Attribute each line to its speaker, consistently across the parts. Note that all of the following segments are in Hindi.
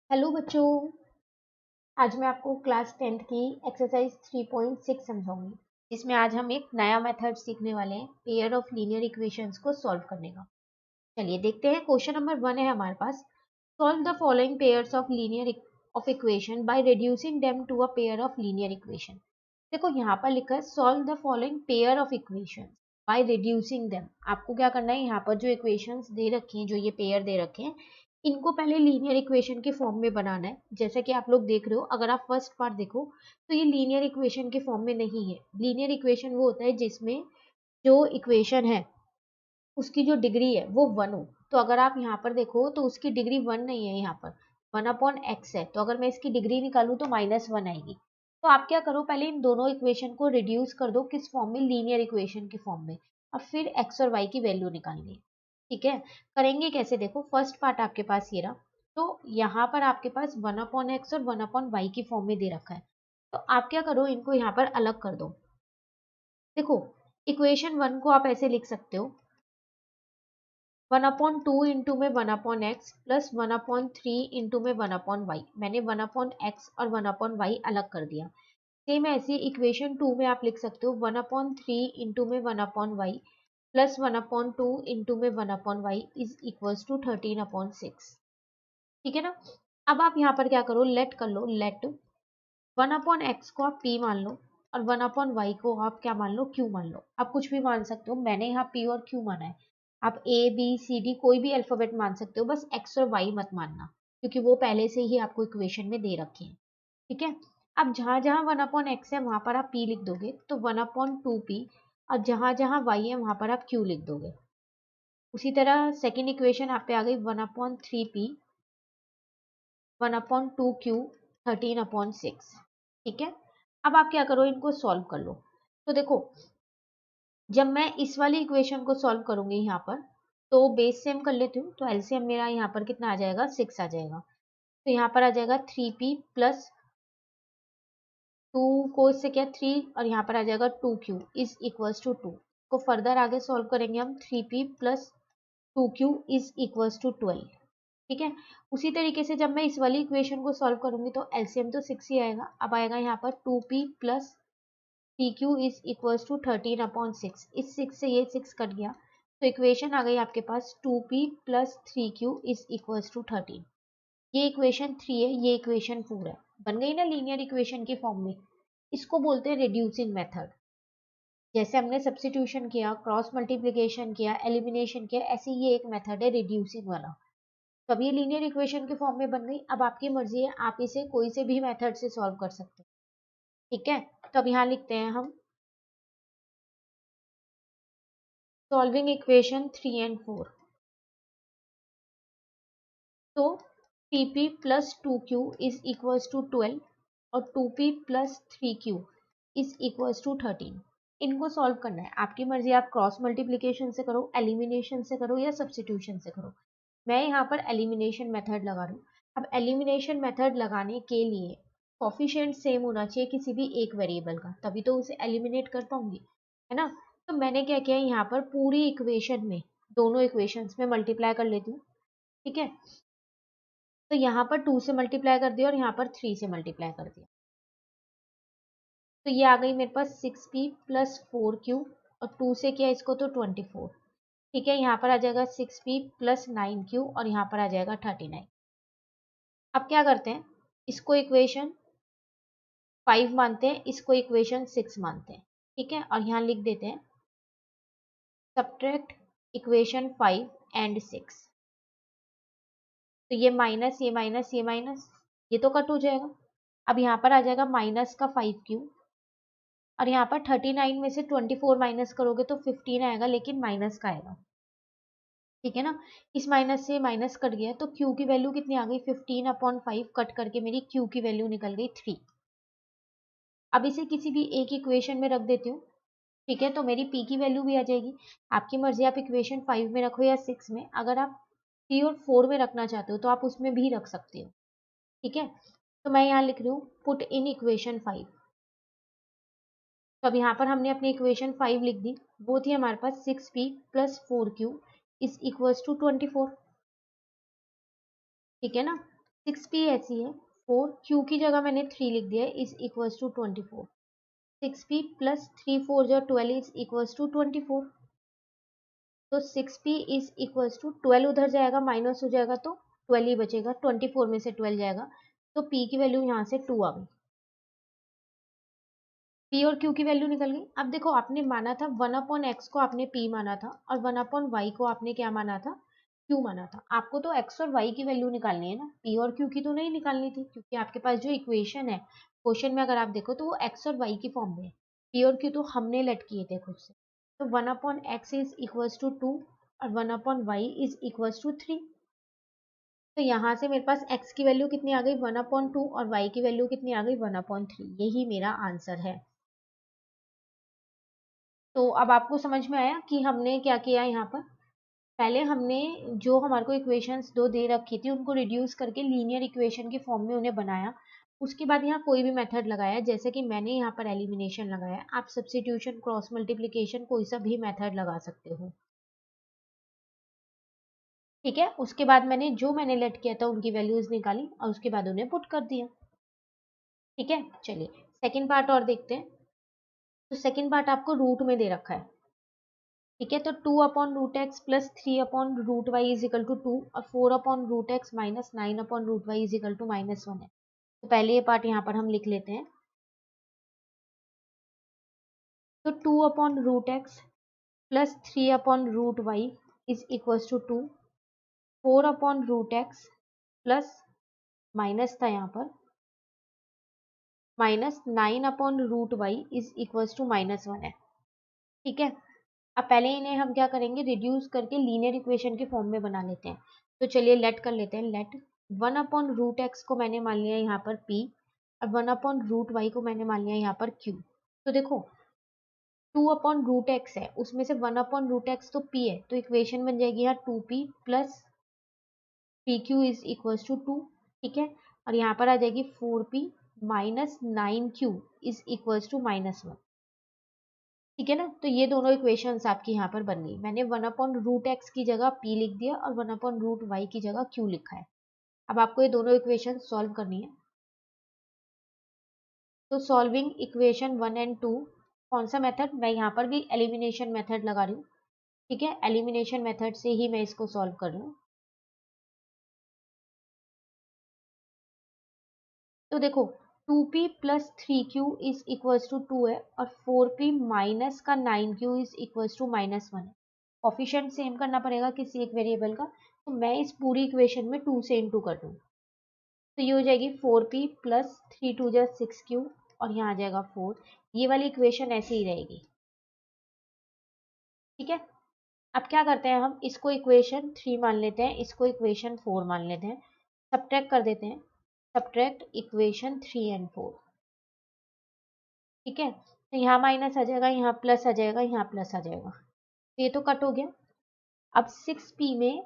Speaker 1: हेलो बच्चों। आज मैं आपको क्लास 10th की एक्सरसाइज 3.6 समझाऊंगी, जिसमें आज हम एक नया मेथड सीखने वाले हैं पेयर ऑफ लीनियर इक्वेशंस को सॉल्व करने का। चलिए देखते हैं। क्वेश्चन नंबर 1 है हमारे पास। Solve the following pairs of linear of equation by reducing them to a pair of linear equation. देखो यहाँ पर लिखा है solve the following pair of equation by reducing them. आपको क्या करना है, यहाँ पर जो इक्वेशंस दे रखी हैं, जो ये पेयर दे रखे हैं, इनको पहले लीनियर इक्वेशन के फॉर्म में बनाना है। जैसा कि आप लोग देख रहे हो, अगर आप फर्स्ट पार्ट देखो तो ये लीनियर इक्वेशन के फॉर्म में नहीं है। लीनियर इक्वेशन वो होता है जिसमें जो इक्वेशन है उसकी जो डिग्री है वो 1 हो। तो अगर आप यहाँ पर देखो तो उसकी डिग्री 1 नहीं है, यहाँ पर 1/x है। तो अगर मैं इसकी डिग्री निकालूं तो -1 आएगी। तो आप क्या करो, पहले इन दोनों इक्वेशन को रिड्यूस कर दो। किस फॉर्म में? लीनियर इक्वेशन के फॉर्म में। अब फिर x और y की वैल्यू निकालनी है। ठीक है, करेंगे कैसे? देखो फर्स्ट पार्ट आपके पास ये रहा। तो यहाँ पर आपके पास 1/x और 1/y की फॉर्म में दे रखा है। तो आप क्या करो, इनको यहाँ पर अलग कर दो। देखो इक्वेशन 1 को आप ऐसे लिख सकते हो 1/2 इंटू में 1/x प्लस 1/3 इंटू में 1/y। मैंने 1/x और 1/y अलग कर दिया। सेम ऐसे इक्वेशन 2 में आप लिख सकते हो 1/3 इंटू में 1/y प्लस 1/2 इंटू में 1/y इज इक्वल्स टू 13/6। ठीक है ना। अब आप यहाँ पर क्या करो, लेट कर लो। लेट 1/x को आप p मान लो और 1/y को आप क्या मान लो, q मान लो। आप कुछ भी मान सकते हो, मैंने यहाँ p और q माना है। आप a b c d कोई भी अल्फाबेट मान सकते हो, बस x और y मत मानना, क्योंकि वो पहले से ही आपको इक्वेशन में दे रखे हैं। ठीक है। अब जहां जहां 1/x है वहां पर आप p लिख दोगे तो 1/2p, और जहां जहां y है वहां पर आप q लिख दोगे। उसी तरह सेकेंड इक्वेशन आप पे आ गई 1/3p 1/2q 13/6। ठीक है। अब आप क्या करो, इनको सॉल्व कर लो। तो देखो जब मैं इस वाली इक्वेशन को सॉल्व करूंगी यहाँ पर, तो बेस सेम कर लेती हूँ। तो एलसीएम मेरा यहाँ पर कितना आ जाएगा, 6 आ जाएगा। तो यहाँ पर आ जाएगा 3p प्लस 2 को इससे क्या 3, और यहाँ पर आ जाएगा 2q इज इक्वल्स टू 2 को फर्दर आगे सॉल्व करेंगे हम। 3p plus 2q is equals to 12। ठीक है। उसी तरीके से जब मैं इस वाली इक्वेशन को सॉल्व करूंगी तो एलसीएम तो 6 ही आएगा। अब आएगा यहाँ पर 2p plus pq is equals to 13/6। इस 6 से ये 6 कट गया, तो इक्वेशन आ गई आपके पास 2p plus 3q is equals to 13। ये इक्वेशन 3 है, ये इक्वेशन 4 है। बन गई ना लीनियर इक्वेशन के फॉर्म में। इसको बोलते हैं रिड्यूसिंग मेथड। जैसे हमने सब्स्टिट्यूशन किया, क्रॉस मल्टीप्लिकेशन किया, एलिमिनेशन किया, ऐसे ये एक मेथड है रिड्यूसिंग वाला। तो अब ये लीनियर इक्वेशन के फॉर्म में बन गई। अब आपकी मर्जी है, आप इसे कोई से भी मेथड से सॉल्व कर सकते हैं। ठीक है। तो अब यहाँ लिखते हैं हम सॉल्विंग इक्वेशन 3 एंड 4। तो 3p plus 2q is equals to 12 और 2p plus 3q is equals to 13। इनको सॉल्व करना है, आपकी मर्जी। आप क्रॉस मल्टीप्लिकेशन से करो, एलिमिनेशन से करो, या सब्स्टिट्यूशन से करो। मैं यहाँ पर एलिमिनेशन मेथड लगा रही हूँ। अब एलिमिनेशन मेथड लगाने के लिए कोफिशिएंट सेम होना चाहिए किसी भी एक वेरिएबल का, तभी तो उसे एलिमिनेट कर पाऊंगी, है ना। तो मैंने क्या किया, यहाँ पर पूरी इक्वेशन में दोनों इक्वेशंस में मल्टीप्लाई कर लेती हूँ। ठीक है। तो यहाँ पर 2 से मल्टीप्लाई कर दिया और यहाँ पर 3 से मल्टीप्लाई कर दिया। तो ये आ गई मेरे पास 6p प्लस 4q, और 2 से किया इसको तो 24। ठीक है। यहाँ पर आ जाएगा 6p प्लस 9q, और यहाँ पर आ जाएगा 39। अब क्या करते हैं, इसको इक्वेशन 5 मानते हैं, इसको इक्वेशन 6 मानते हैं। ठीक है। और यहाँ लिख देते हैं सब्ट्रैक्ट इक्वेशन 5 एंड 6। तो ये माइनस, ये माइनस, ये माइनस, ये तो कट हो जाएगा। अब यहाँ पर आ जाएगा माइनस का 5q, और यहाँ पर 39 में से 24 माइनस करोगे तो 15 आएगा, लेकिन माइनस का आएगा। ठीक है ना। इस माइनस से माइनस कट गया, तो q की वैल्यू कितनी आ गई, 15/5 कट करके मेरी q की वैल्यू निकल गई 3। अब इसे किसी भी एक इक्वेशन में रख देती हूँ। ठीक है। तो मेरी p की वैल्यू भी आ जाएगी। आपकी मर्जी, आप इक्वेशन 5 में रखो या 6 में। अगर आप 3 और 4 में रखना चाहते हो तो आप उसमें भी रख सकते हो। ठीक है। तो मैं यहाँ लिख रही हूँ पुट इन इक्वेशन 5। तो अब यहाँ पर हमने अपनी इक्वेशन 5 लिख दी। वो थी हमारे पास 6p plus 4q is equals to 24। ठीक है ना। 6p ऐसी है 4, q की जगह मैंने 3 लिख दिया है, is equals to 24। 6p plus 3 4 जो 12 इज इक्वल्स टू 24। तो 6p इज इक्वल्स टू 12 उधर जाएगा, माइनस हो जाएगा तो 12 ही बचेगा, 24 में से 12 जाएगा, तो p की वैल्यू यहाँ से 2 आ गई। p और q की वैल्यू निकल गई। अब देखो, आपने माना था 1/x को आपने p माना था, और 1/y को आपने क्या माना था, q माना था। आपको तो x और y की वैल्यू निकालनी है ना, p और q की तो नहीं निकालनी थी, क्योंकि आपके पास जो इक्वेशन है क्वेश्चन में अगर आप देखो तो वो x और y की फॉर्म में है। p और q तो हमने लेट किए थे खुद से। तो 1/x इज इक्वल्स टू 2 और 1/y इज इक्वल्स टू 3। तो यहाँ से मेरे पास x की वैल्यू कितनी आ गई, 1/2, और y की वैल्यू कितनी आ गई, 1/3। यही मेरा आंसर है। तो अब आपको समझ में आया कि हमने क्या किया यहाँ पर। पहले हमने जो हमारे को इक्वेशंस दो दे रखी थी उनको रिड्यूस करके लीनियर इक्वेशन के फॉर्म में उन्हें बनाया। उसके बाद यहाँ कोई भी मेथड लगाया, जैसे कि मैंने यहाँ पर एलिमिनेशन लगाया। आप सब्स्टिट्यूशन, क्रॉस मल्टीप्लिकेशन, कोई सा भी मेथड लगा सकते हो। ठीक है, उसके बाद मैंने लेट किया था उनकी वैल्यूज निकाली और उसके बाद उन्हें पुट कर दिया। ठीक है, चलिए सेकेंड पार्ट और देखते हैं। तो सेकेंड पार्ट आपको रूट में दे रखा है। ठीक है, तो 2/√x plus 3/√y is equal to 2 और 4/√x minus 9/√y is equal to -1 है। तो पहले ये पार्ट यहाँ पर हम लिख लेते हैं। तो 2/√x plus 3/√y is equal to 2, 4/√x plus minus था यहाँ पर minus 9/√y is equal to -1 है। ठीक है, अब पहले इन्हें हम क्या करेंगे, रिड्यूस करके लीनियर इक्वेशन के फॉर्म में बना लेते हैं। तो चलिए लेट कर लेते हैं। लेट 1/√x को मैंने मान लिया यहाँ पर p और 1/√y को मैंने मान लिया यहाँ पर q। तो देखो 2/√x है, उसमें से 1/√x तो p है, तो इक्वेशन बन जाएगी यहाँ 2p plus 3q is equal to 2। ठीक है, और यहाँ पर आ जाएगी 4p minus 9q is equal to -1। ठीक है ना, तो ये दोनों इक्वेशंस आपकी यहाँ पर बन गई। मैंने 1/√x की जगह p लिख दिया और 1/√y की जगह q लिखा है। अब आपको ये दोनों इक्वेशन सॉल्व करनी है। तो सॉल्विंग इक्वेशन 1 एंड 2, कौन सा मेथड, मैं यहाँ पर भी एलिमिनेशन मेथड लगा रही हूँ। ठीक है, एलिमिनेशन मेथड से ही मैं इसको सॉल्व कर रही हूँ। तो देखो 2p plus 3q is equals to 2 है और 4p माइनस का 9q इज इक्वल्स टू -1 है। कोफिशिएंट सेम करना पड़ेगा किसी एक वेरिएबल का, तो मैं इस पूरी इक्वेशन में 2 से इंटू कर दूँ। तो ये हो जाएगी 4p प्लस 3 2 जा 6q और यहाँ आ जाएगा 4। ये वाली इक्वेशन ऐसे ही रहेगी। ठीक है, अब क्या करते हैं, हम इसको इक्वेशन 3 मान लेते हैं, इसको इक्वेशन 4 मान लेते हैं, सब्ट्रैक्ट कर देते हैं। Subtract equation 3 and 4। ठीक है, तो यहाँ माइनस आ जाएगा, यहाँ प्लस आ जाएगा, यहाँ प्लस आ जाएगा, तो ये तो कट हो गया। अब 6p में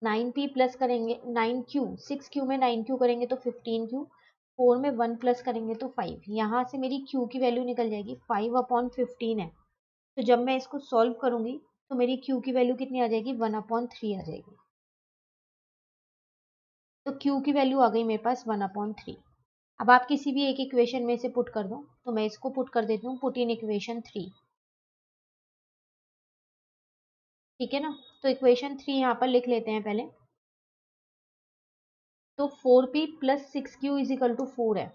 Speaker 1: 9p प्लस करेंगे, 9q 6q में 9q करेंगे तो 15q, 4 में 1 प्लस करेंगे तो 5। यहाँ से मेरी q की वैल्यू निकल जाएगी 5/15 है। तो जब मैं इसको सॉल्व करूंगी तो मेरी q की वैल्यू कितनी आ जाएगी, 1/3 आ जाएगी। तो q की वैल्यू आ गई मेरे पास 1/3। अब आप किसी भी एक इक्वेशन में से पुट कर दो, तो मैं इसको पुट कर देती हूँ, पुट इन इक्वेशन 3। ठीक है ना, तो इक्वेशन 3 यहाँ पर लिख लेते हैं पहले। तो 4p plus 6q is equal to 4 है।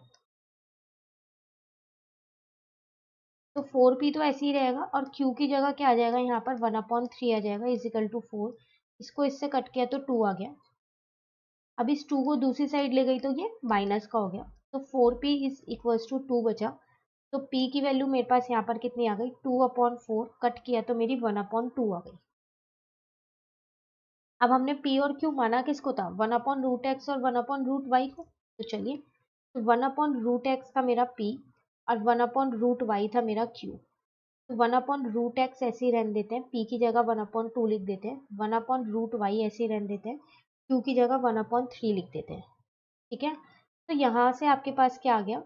Speaker 1: तो 4p तो ऐसे ही रहेगा और q की जगह क्या आ जाएगा, यहाँ पर 1/3 आ जाएगा इज इक्वल टू 4। इसको इससे कट किया तो 2 आ गया। अब इस 2 को दूसरी साइड ले गई तो ये माइनस का हो गया। तो 4p इज इक्वल टू 2 बचा। तो p की वैल्यू मेरे पास यहाँ पर कितनी आ गई, 2/4 कट किया तो मेरी 1/2 आ गई। अब हमने p और q माना किसको था, 1/√x और 1/√y को। तो चलिए, तो 1/√x था मेरा p और 1/√y था मेरा q। तो 1/√x ऐसे ही रहने देते हैं, p की जगह 1/2 लिख देते हैं, 1/√y ऐसे ही रहने देते हैं, q की जगह 1/3 लिख देते हैं। ठीक है, तो यहाँ से आपके पास क्या आ गया,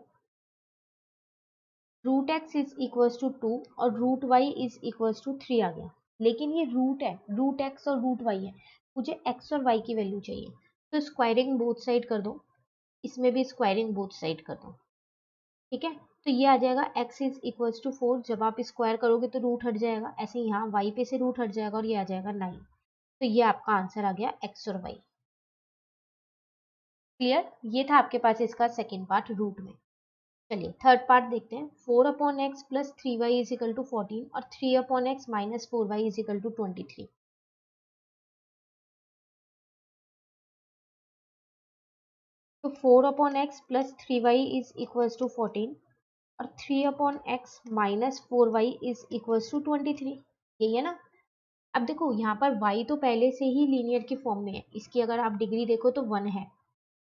Speaker 1: √x इज इक्वल टू 2 और √y इज इक्वल टू 3 आ गया। लेकिन ये रूट है, √x और √y है, मुझे x और y की वैल्यू चाहिए। तो स्क्वायरिंग बोथ साइड कर दो, इसमें भी स्क्वायरिंग बोथ साइड कर दो। ठीक है, तो ये आ जाएगा x इज इक्वल टू 4। जब आप स्क्वायर करोगे तो रूट हट जाएगा, ऐसे यहाँ y पे से रूट हट जाएगा और ये आ जाएगा 9। तो ये आपका आंसर आ गया x और y। क्लियर, ये था आपके पास इसका सेकेंड पार्ट रूट में। चलिए थर्ड पार्ट देखते हैं। 4/x plus 3y is equal to 14 और 3/x minus 4y is equal to 23। तो 4/x plus 3y is equal to 14 और 3/x minus 4y is equal to 23। यही है ना। अब देखो यहाँ पर y तो पहले से ही लीनियर की फॉर्म में है, इसकी अगर आप डिग्री देखो तो 1 है,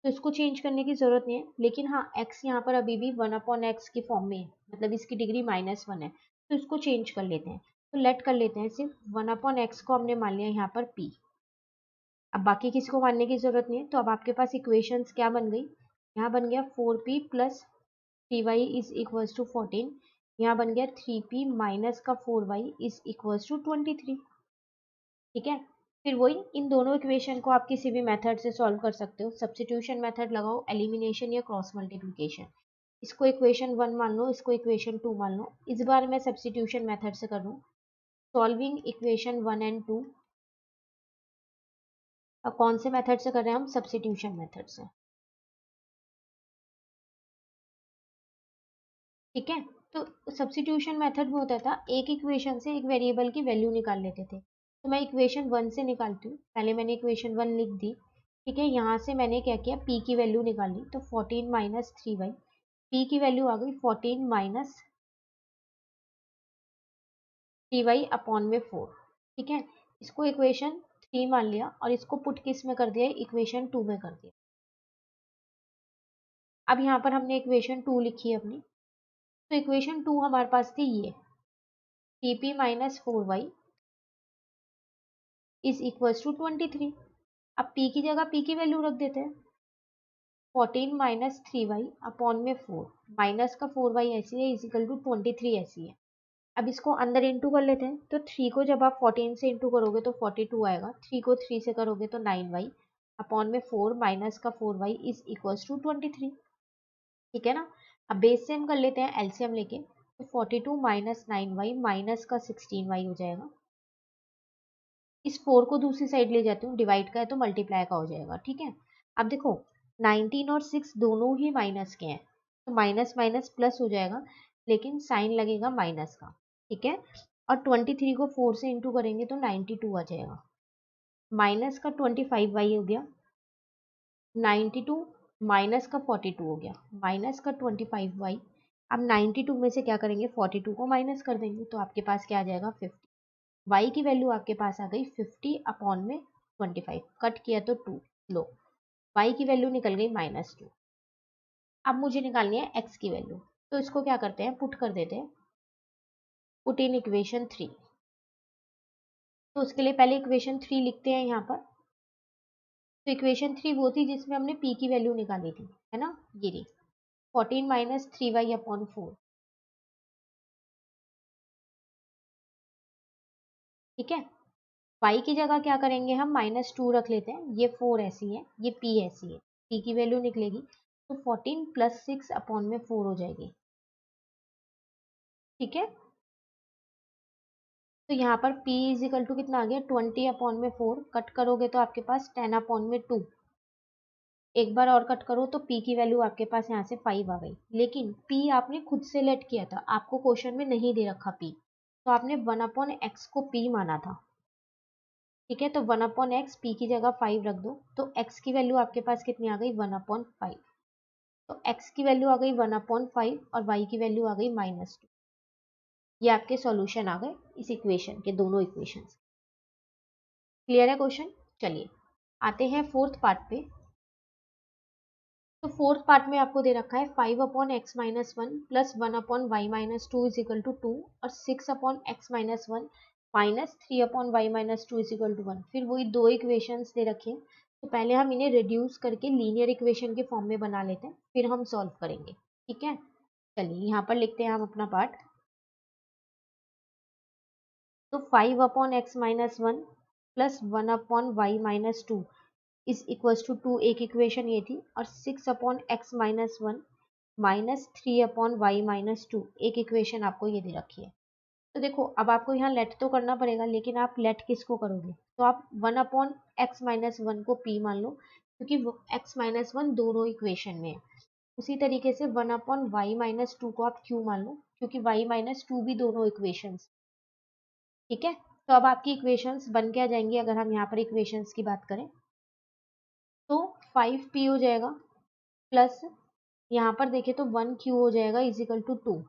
Speaker 1: तो इसको चेंज करने की जरूरत नहीं है। लेकिन हाँ x यहाँ पर अभी भी 1/x की फॉर्म में है, मतलब इसकी डिग्री -1 है, तो इसको चेंज कर लेते हैं। तो लेट कर लेते हैं, सिर्फ 1/x को हमने मान लिया यहाँ पर p। अब बाकी किसी को मानने की जरूरत नहीं है। तो अब आपके पास इक्वेशंस क्या बन गई, यहाँ बन गया 4p plus 3y is equal to 14, यहाँ बन गया 3p माइनस का 4y इज इक्वल टू 23। ठीक है, फिर वही इन दोनों इक्वेशन को आप किसी भी मेथड से सॉल्व कर सकते हो। सब्स्टिट्यूशन मेथड लगाओ, एलिमिनेशन या क्रॉस मल्टीप्लिकेशन। इसको इक्वेशन 1 मान लो, इसको इक्वेशन 2 मान लो। इस बार मैं सब्स्टिट्यूशन मेथड से कर रहा हूँ। Solving equation 1 and 2। अब कौन से मेथड से कर रहे हैं हम, सब्स्टिट्यूशन मेथड से। ठीक है, तो सब्स्टिट्यूशन मेथड में होता था एक इक्वेशन से एक वेरिएबल की वैल्यू निकाल लेते थे। तो मैं इक्वेशन 1 से निकालती हूँ। पहले मैंने इक्वेशन 1 लिख दी। ठीक है, यहाँ से मैंने क्या किया, p की वैल्यू निकाल ली। तो 14 माइनस 3y, p की वैल्यू आ गई 14 माइनस 3y अपॉन में 4। ठीक है, इसको इक्वेशन 3 मान लिया और इसको पुट किस में कर दिया, इक्वेशन 2 में कर दिया। अब यहाँ पर हमने इक्वेशन 2 लिखी है अपनी। तो इक्वेशन 2 हमारे पास थी ये, 3p minus 4y is equal to 23। अब p की जगह p की वैल्यू रख देते हैं, 14 माइनस 3y अपॉन में 4, माइनस का 4y ऐसी है, इज इक्वल टू 23 ऐसी है। अब इसको अंदर इंटू कर लेते हैं। तो 3 को जब आप 14 से इंटू करोगे तो 42 आएगा, 3 को 3 से करोगे तो 9y अपॉन में 4 माइनस का 4y इज इक्वल टू 23। ठीक है ना। अब बेस से हम कर लेते हैं एलसीएम लेके। तो 42 माइनस 9y माइनस का 16y हो जाएगा। इस 4 को दूसरी साइड ले जाती हूँ, डिवाइड का है तो मल्टीप्लाई का हो जाएगा। ठीक है, अब देखो 19 और 6 दोनों ही माइनस के हैं, तो माइनस माइनस प्लस हो जाएगा, लेकिन साइन लगेगा माइनस का। ठीक है, और 23 को 4 से इंटू करेंगे तो 92 आ जाएगा। माइनस का 25y हो गया, 92 माइनस का 42 हो गया, माइनस का 25y। अब 92 में से क्या करेंगे, 42 को माइनस कर देंगे, तो आपके पास क्या आ जाएगा, 50। y की वैल्यू आपके पास आ गई 50 अपॉन में 25, कट किया तो 2। लो, y की वैल्यू निकल गई -2। अब मुझे निकालनी है x की वैल्यू। तो इसको क्या करते हैं, पुट कर देते हैं, पुट इन इक्वेशन 3। तो उसके लिए पहले इक्वेशन 3 लिखते हैं यहाँ पर। तो इक्वेशन 3 वो थी जिसमें हमने p की वैल्यू निकाली थी, है ना, ये रही 14 माइनस 3y अपॉन 4। ठीक है, y की जगह क्या करेंगे हम, -2 रख लेते हैं। ये 4 ऐसी है, ये p ऐसी है, p की वैल्यू निकलेगी तो 14 प्लस 6 अपॉन में 4 हो जाएगी। ठीक है, तो यहाँ पर p इज इक्वल टू कितना आ गया, 20 अपॉन में 4, कट करोगे तो आपके पास 10 अपॉन में 2। एक बार और कट करो तो p की वैल्यू आपके पास यहाँ से 5 आ गई। लेकिन p आपने खुद से लेट किया था, आपको क्वेश्चन में नहीं दे रखा p, तो आपने 1/x को p माना था। ठीक है, तो 1/x p की जगह 5 रख दो, तो x की वैल्यू आपके पास कितनी आ गई, 1/5। तो x की वैल्यू आ गई 1/5 और y की वैल्यू आ गई -2। ये आपके सॉल्यूशन आ गए इस इक्वेशन के, दोनों इक्वेशन। क्लियर है क्वेश्चन। चलिए आते हैं फोर्थ पार्ट पे। तो फोर्थ पार्ट में आपको दे रखा है 5/x minus 1 plus 1/y minus 2 is equal to 2 और 6/x minus 1 minus 3/y minus 2 is equal to 1। फिर वही दो इक्वेशंस दे रखे हैं, तो पहले हम इन्हें रिड्यूस करके लीनियर इक्वेशन के फॉर्म में बना लेते हैं, फिर हम सॉल्व करेंगे। ठीक है, चलिए यहाँ पर लिखते हैं हम अपना पार्ट। तो 5/x minus 1 plus 1/y minus 2 is equals to 2 एक इक्वेशन ये थी, और 6/x-1 -3/y-2 एक इक्वेशन आपको ये दे रखी है। तो देखो अब आपको यहाँ लेट तो करना पड़ेगा, लेकिन आप लेट किसको करोगे, तो आप 1/x-1 को p मान लो, क्योंकि x-1 दोनों इक्वेशन में है। उसी तरीके से 1/y-2 को आप q मान लो, क्योंकि y-2 भी दोनों इक्वेशंस। ठीक है, तो अब आपकी इक्वेशंस बन के आ जाएंगी। अगर हम यहाँ पर इक्वेशंस की बात करें तो 5p हो जाएगा, प्लस यहाँ पर देखें तो 1q हो जाएगा इज इक्वल टू 2।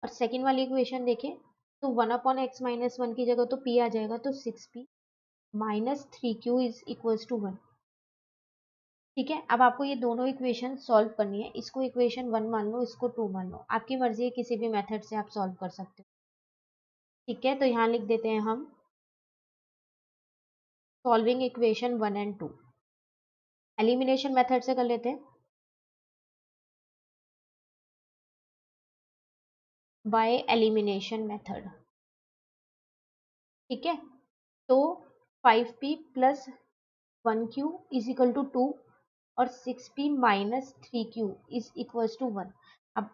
Speaker 1: और सेकेंड वाली इक्वेशन देखें तो 1/x-1 की जगह तो p आ जाएगा, तो 6p -3q is equals to 1। ठीक है, अब आपको ये दोनों इक्वेशन सॉल्व करनी है। इसको इक्वेशन 1 मान लो, इसको 2 मान लो, आपकी मर्जी है, किसी भी मेथड से आप सॉल्व कर सकते हो। ठीक है, तो यहाँ लिख देते हैं हम solving equation 1 and 2। Elimination method से कर लेते हैं, बाय एलिमिनेशन मेथड। ठीक है, तो 5p plus 1q is equal to 2 और 6p minus 3q is equal to 1। अब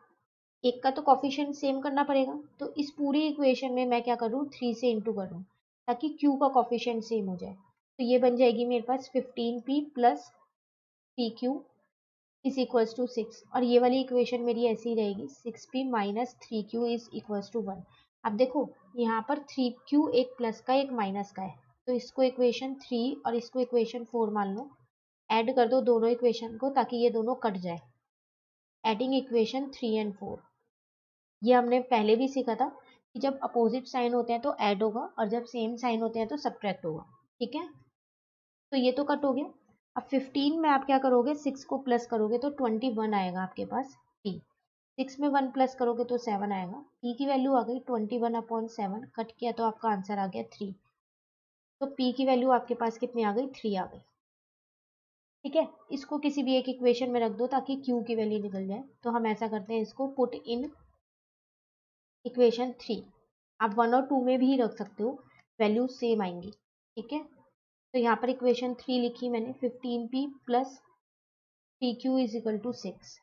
Speaker 1: एक का तो कॉफिशिएंट सेम करना पड़ेगा, तो इस पूरी इक्वेशन में मैं क्या करूँ, 3 से इंटू करूँ, ताकि q का कॉफिशिएंट सेम हो जाए। तो ये बन जाएगी मेरे पास 15p plus 3q is equals to 6, और ये वाली इक्वेशन मेरी ऐसी रहेगी, 6p minus 3q is equals to 1। अब देखो यहाँ पर 3q एक प्लस का एक माइनस का है, तो इसको इक्वेशन 3 और इसको इक्वेशन 4 मान लो, ऐड कर दो दोनों इक्वेशन को ताकि ये दोनों कट जाए। एडिंग इक्वेशन 3 एंड 4, ये हमने पहले भी सीखा था कि जब अपोजिट साइन होते हैं तो ऐड होगा, और जब सेम साइन होते हैं तो सब्ट्रैक्ट होगा। ठीक है, तो ये तो कट हो गया। अब 15 में आप क्या करोगे, 6 को प्लस करोगे तो 21 आएगा आपके पास p। 6 में 1 प्लस करोगे तो 7 आएगा, p की वैल्यू आ गई 21/7, कट किया तो आपका आंसर आ गया 3। तो p की वैल्यू आपके पास कितनी आ गई, 3 आ गई। ठीक है, इसको किसी भी एक इक्वेशन में रख दो ताकि q की वैल्यू निकल जाए। तो हम ऐसा करते हैं, इसको पुट इन इक्वेशन 3। आप 1 और 2 में भी रख सकते हो, वैल्यू सेम आएंगी। ठीक है, तो यहाँ पर इक्वेशन 3 लिखी मैंने, 15p plus 3q is equal to 6।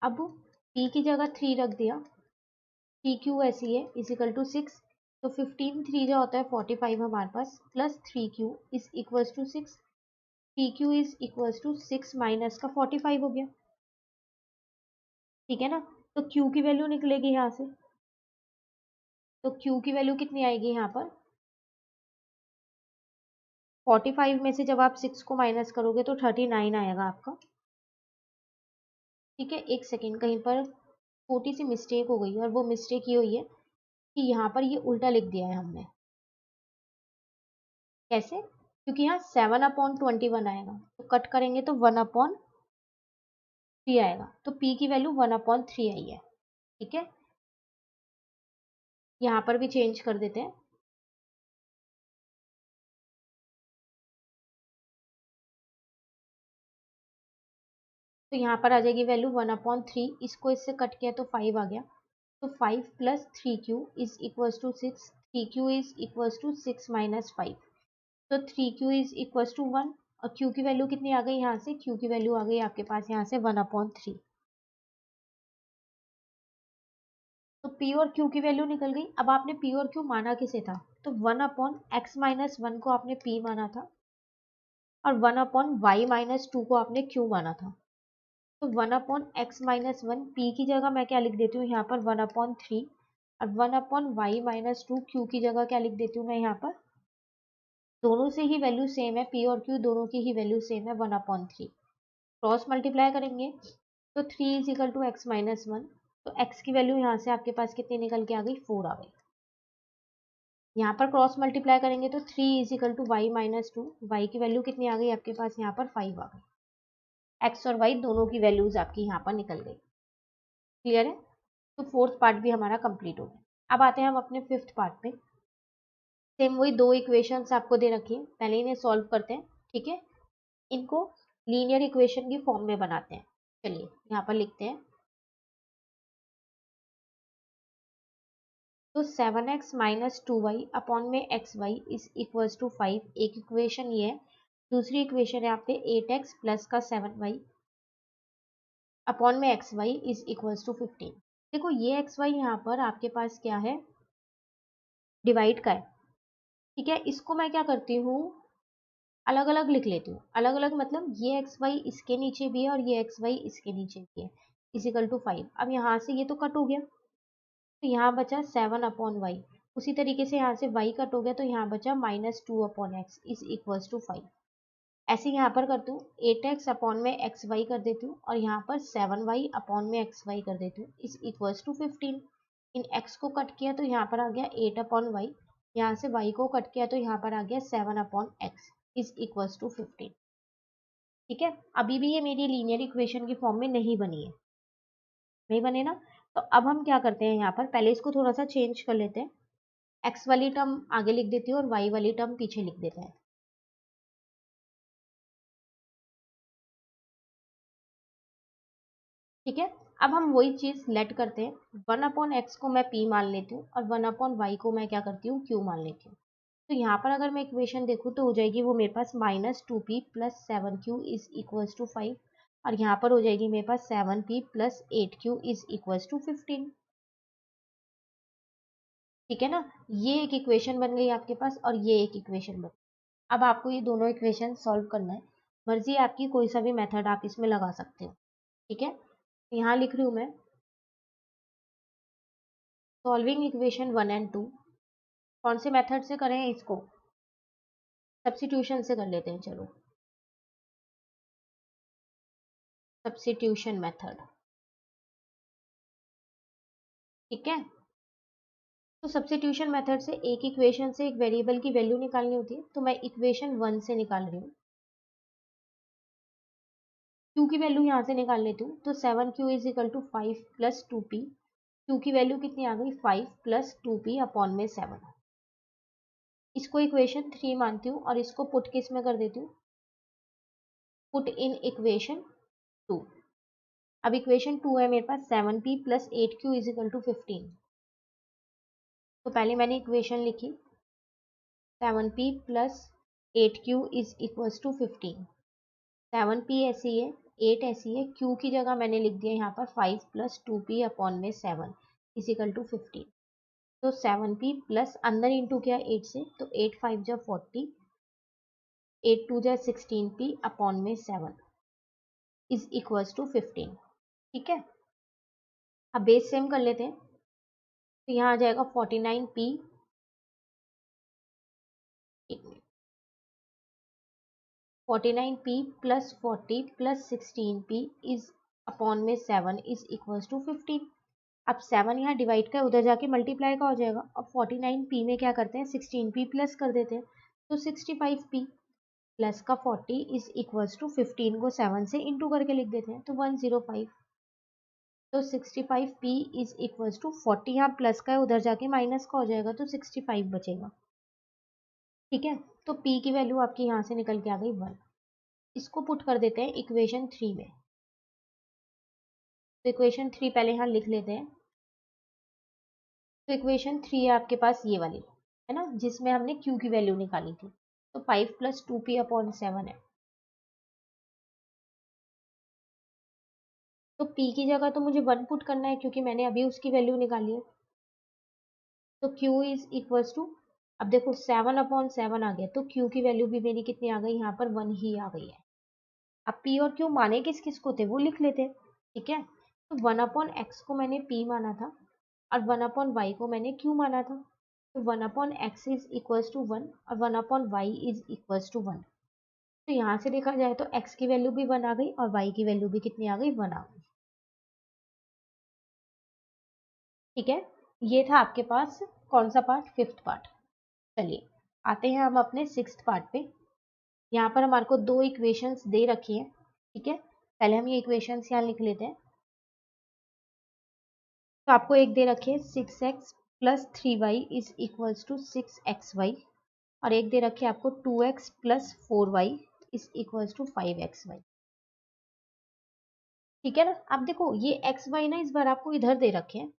Speaker 1: अब p की जगह 3 रख दिया, 3q ऐसी है इज इक्वल टू 6, तो 15 3 जो होता है 45 हमारे पास, plus 3q is equal to 6। 3q is equal to 6 minus का 45 हो गया। ठीक है ना, तो q की वैल्यू निकलेगी यहाँ से, तो q की वैल्यू कितनी आएगी यहाँ पर, 45 में से जब आप 6 को माइनस करोगे तो 39 आएगा आपका। ठीक है, एक सेकेंड, कहीं पर छोटी सी मिस्टेक हो गई है, और वो मिस्टेक ये हुई है कि यहाँ पर ये उल्टा लिख दिया है हमने। कैसे, क्योंकि यहाँ 7/21 आएगा, तो कट करेंगे तो 1/3 आएगा, तो p की वैल्यू 1/3 आई है। ठीक है, यहाँ पर भी चेंज कर देते हैं, तो यहाँ पर आ जाएगी वैल्यू 1/3, इसको इससे कट किया तो 5 आ गया, तो 5 plus 3q is equal to 6, 3q is equal to 6 minus 5, तो 3q इज इक्वल टू 1, और q की वैल्यू कितनी आ गई, यहाँ से q की वैल्यू आ गई आपके पास यहाँ से 1/3। तो p और q की वैल्यू निकल गई। अब आपने p और q माना किसे था, तो 1/x-1 को आपने p माना था, और 1/y-2 को आपने q माना था। तो 1/x-1 p की जगह मैं क्या लिख देती हूँ यहाँ पर 1/3, और 1/y-2 q की जगह क्या लिख देती हूँ मैं यहाँ पर, दोनों से ही वैल्यू सेम है, p और q दोनों की ही वैल्यू सेम है 1/3। क्रॉस मल्टीप्लाई करेंगे तो 3 इज इक्वल टू x-1, तो x की वैल्यू यहाँ से आपके पास कितनी निकल के आ गई, 4 आ गई। यहाँ पर क्रॉस मल्टीप्लाई करेंगे तो 3 is equal to y-2, y की वैल्यू कितनी आ गई आपके पास यहाँ पर 5 आ गई। x और y दोनों की वैल्यूज आपकी यहाँ पर निकल गई। क्लियर है, तो फोर्थ पार्ट भी हमारा कंप्लीट हो गया। अब आते हैं हम अपने फिफ्थ पार्ट पे। सेम वही दो इक्वेशंस आपको दे रखी है, पहले इन्हें सॉल्व करते हैं। ठीक है, इनको लीनियर इक्वेशन की फॉर्म में बनाते हैं। चलिए यहाँ पर लिखते हैं, तो 7x माइनस 2y अपॉन में xy इज इक्वल टू 5 एक इक्वेशन ये है। दूसरी इक्वेशन है आपके 8x प्लस का 7y अपॉन में xy इज इक्वल्स टू 15। देखो ये xy यहाँ पर आपके पास क्या है, डिवाइड का है, ठीक है। इसको मैं क्या करती हूँ, अलग अलग लिख लेती हूँ। अलग अलग मतलब ये xy इसके नीचे भी है और ये xy इसके नीचे भी है, इजिकल टू 5। अब यहाँ से ये तो कट हो गया, तो यहाँ बचा 7 अपॉन वाई। उसी तरीके से यहाँ से y कट हो गया, तो यहाँ बचा -2 upon x is equals to 5। ऐसे यहाँ पर करती हूँ 8x अपॉन में xy कर देती हूँ और यहाँ पर 7y अपॉन में xy कर देती हूँ इज इक्वल्स टू 15। इन x को कट किया तो यहाँ पर आ गया 8 अपॉन वाई, यहाँ से y को कट किया तो यहाँ पर आ गया 7 upon x is equals to 15। ठीक है, अभी भी ये मेरी लीनियर इक्वेशन की फॉर्म में नहीं बनी है, नहीं बने ना। तो अब हम क्या करते हैं, यहाँ पर पहले इसको थोड़ा सा चेंज कर लेते हैं। x वाली टर्म आगे लिख देती हूँ और y वाली टर्म पीछे लिख देते हैं। ठीक है, अब हम वही चीज लेट करते हैं। 1 अपॉन एक्स को मैं p मान लेती हूँ और 1 अपॉन वाई को मैं क्या करती हूँ, q मान लेती हूँ। तो यहाँ पर अगर मैं इक्वेशन देखूँ तो हो जाएगी वो मेरे पास -2p plus 7q is equals to 5 और यहाँ पर हो जाएगी मेरे पास 7p plus 8q is equals to 15। ठीक है ना, ये एक इक्वेशन बन गई आपके पास और ये एक इक्वेशन बन गई। अब आपको ये दोनों इक्वेशन सॉल्व करना है। मर्जी आपकी, कोई सा भी मेथड आप इसमें लगा सकते हो। ठीक है, यहाँ लिख रही हूँ मैं सॉल्विंग इक्वेशन 1 एंड 2। कौन से मेथड से करें इसको, सब्स्टिट्यूशन से कर लेते हैं। चलो, सब्स्टिट्यूशन मेथड। ठीक है, तो सब्स्टिट्यूशन मेथड से एक इक्वेशन से एक वेरिएबल की वैल्यू निकालनी होती है, तो मैं इक्वेशन 1 से निकाल रही हूँ। q की वैल्यू यहाँ से निकाल लेती हूँ, तो 7q is equal to 5 plus 2p। q की वैल्यू कितनी आ गई, 5 प्लस 2p अपॉन में 7। इसको इक्वेशन 3 मानती हूँ और इसको पुट किस में कर देती हूँ, पुट इन इक्वेशन 2। अब इक्वेशन 2 है मेरे पास 7p plus 8q is equal to 15। तो पहले मैंने इक्वेशन लिखी 7p plus 8q is equals to 15। 7p ऐसी है, 8 ऐसी है, q की जगह मैंने लिख दिया यहाँ पर 5 प्लस 2p अपॉन में 7 इज इक्वल टू 15। तो 7p प्लस अंदर इंटू किया 8 से, तो 8 5 जा 40, 8 2 जा 16p अपॉन में 7 इज इक्वल्स टू 15। ठीक है, अब बेस सेम कर लेते हैं। तो यहाँ आ जाएगा 49p 49p plus 40 plus 16p is upon में 7 इज इक्वल्स टू 15। अब 7 यहाँ डिवाइड का उधर जाके मल्टीप्लाई का हो जाएगा। अब 49p में क्या करते हैं, 16p प्लस कर देते हैं, तो 65p प्लस का 40 इज इक्वल्स टू 15 को 7 से इंटू करके लिख देते हैं, तो 105। तो 65p इज इक्वल्स टू 40 यहाँ प्लस का है, उधर जाके माइनस का हो जाएगा, तो 65 बचेगा। ठीक है, तो p की वैल्यू आपकी यहाँ से निकल के आ गई 1। इसको पुट कर देते हैं इक्वेशन 3 में। तो इक्वेशन 3 पहले यहाँ लिख लेते हैं। तो इक्वेशन 3 है आपके पास ये वाली, है ना, जिसमें हमने q की वैल्यू निकाली थी। तो 5 प्लस 2p अपॉन 7 है। तो p की जगह तो मुझे 1 पुट करना है क्योंकि मैंने अभी उसकी वैल्यू निकाली है। तो q इज इक्वल्स टू, अब देखो 7 अपॉन 7 आ गया, तो q की वैल्यू भी मेरी कितनी आ गई, यहाँ पर 1 ही आ गई है। अब p और q माने किस किस को थे वो लिख लेते हैं। ठीक है, तो 1 अपॉन एक्स को मैंने p माना था और 1 अपॉन वाई को मैंने q माना था। तो 1 upon x is equals to 1 और 1 upon y is equals to 1। तो यहाँ से देखा जाए तो x की वैल्यू भी 1 आ गई और y की वैल्यू भी कितनी आ गई, 1 आ गई। ठीक है, ये था आपके पास कौन सा पार्ट, 5th पार्ट। चलिए आते हैं हम अपने 6th पार्ट पे। यहाँ पर हमारे को दो इक्वेशंस दे रखी हैं। ठीक है, पहले हम ये इक्वेशंस यहाँ लिख लेते हैं। तो आपको एक दे रखी है 6x plus 3y is equals to 6xy और एक दे रखी है आपको 2x plus 4y is equals to 5xy। ठीक है ना, अब देखो ये xy ना इस बार आपको इधर दे रखे हैं।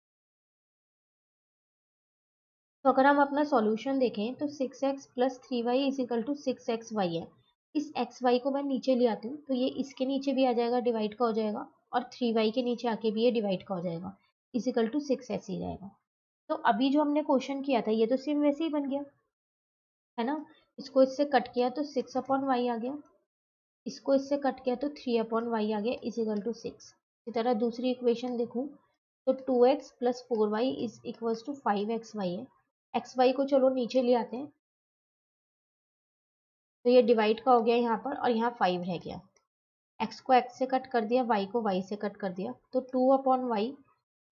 Speaker 1: तो अगर हम अपना सॉल्यूशन देखें तो 6x plus 3y is equal to 6xy है। इस एक्स वाई को मैं नीचे ले आती हूँ तो ये इसके नीचे भी आ जाएगा, डिवाइड का हो जाएगा, और 3y के नीचे आके भी ये डिवाइड का हो जाएगा, इजिकल टू 6 ऐसे ही जाएगा। तो अभी जो हमने क्वेश्चन किया था ये तो सेम वैसे ही बन गया है ना। इसको इससे कट किया तो 6 अपॉन वाई आ गया, इसको इससे कट किया तो 3 अपॉन वाई आ गया, इजिकल टू 6। इसी तरह दूसरी इक्वेशन देखूँ तो 2x plus 4y is equal to 5xy है। एक्स वाई को चलो नीचे ले आते हैं, तो ये डिवाइड का हो गया यहाँ पर, और यहाँ 5 रह गया। x को x से कट कर दिया, y को y से कट कर दिया, तो 2 upon y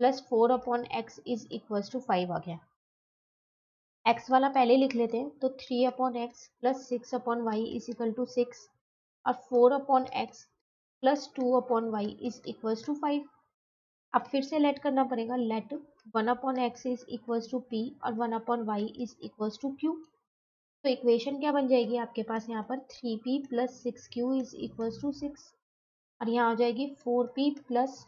Speaker 1: plus 4 upon x is equal to 5 आ गया। x वाला पहले लिख लेते हैं, तो 3 upon x plus 6 upon y is equal to 6, और 4 upon x plus 2 upon y is equal to 5। अब फिर से लेट करना पड़ेगा, let 1 upon x is equal to P और 1 upon y is equal to q. तो इक्वेशन क्या बन जाएगी आपके पास यहाँ पर, 3p plus 6q is equal to 6, और यहाँ हो जाएगी 4p plus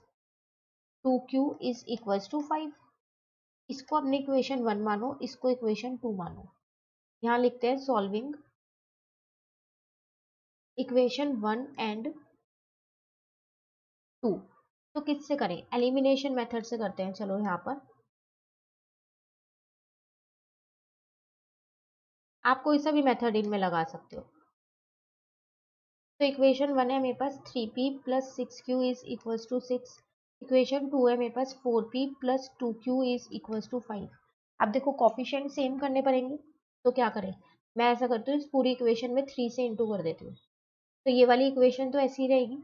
Speaker 1: 2q is equal to 5। इसको अपने इक्वेशन 1 मानो, इसको इक्वेशन 2 मानो। यहाँ लिखते हैं सॉल्विंग इक्वेशन 1 एंड 2। तो किससे करें, एलिमिनेशन मेथड से करते हैं। चलो यहाँ पर आप कोई सा भी मेथड इनमें लगा सकते हो। तो इक्वेशन 1 है मेरे पास 3p plus 6q is equal to 6। Equation 2 है मेरे पास 4p plus 2q is equal to 5। अब देखो कॉफिशिएंट सेम करने पड़ेंगे, तो क्या करें, मैं ऐसा करती हूँ, इस पूरी इक्वेशन में 3 से इंटू कर देती हूँ, तो ये वाली इक्वेशन तो ऐसी रहेगी।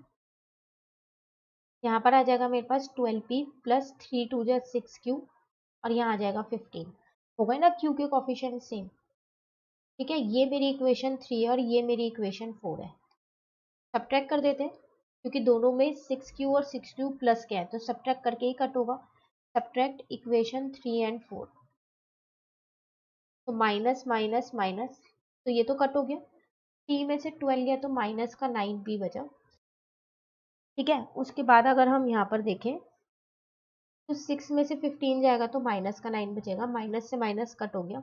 Speaker 1: यहाँ पर आ जाएगा मेरे पास 12p प्लस 3 2 जा 6q, और यहाँ आ जाएगा 15। हो गए ना क्यू के कॉफिशिएंट सेम। ठीक है, ये मेरी इक्वेशन 3 है और ये मेरी इक्वेशन 4 है। सब्ट्रैक्ट कर देते हैं, क्योंकि दोनों में 6q और 6q प्लस क्या है, तो सब्ट्रैक्ट करके ही कट होगा। सब्ट्रैक्ट इक्वेशन 3 एंड 4, तो माइनस माइनस माइनस, तो ये तो कट हो गया। 3 में से 12 गया तो माइनस का 9p बचा। ठीक है, उसके बाद अगर हम यहाँ पर देखें तो 6 में से 15 जाएगा तो माइनस का 9 बचेगा, माइनस से माइनस कट हो गया।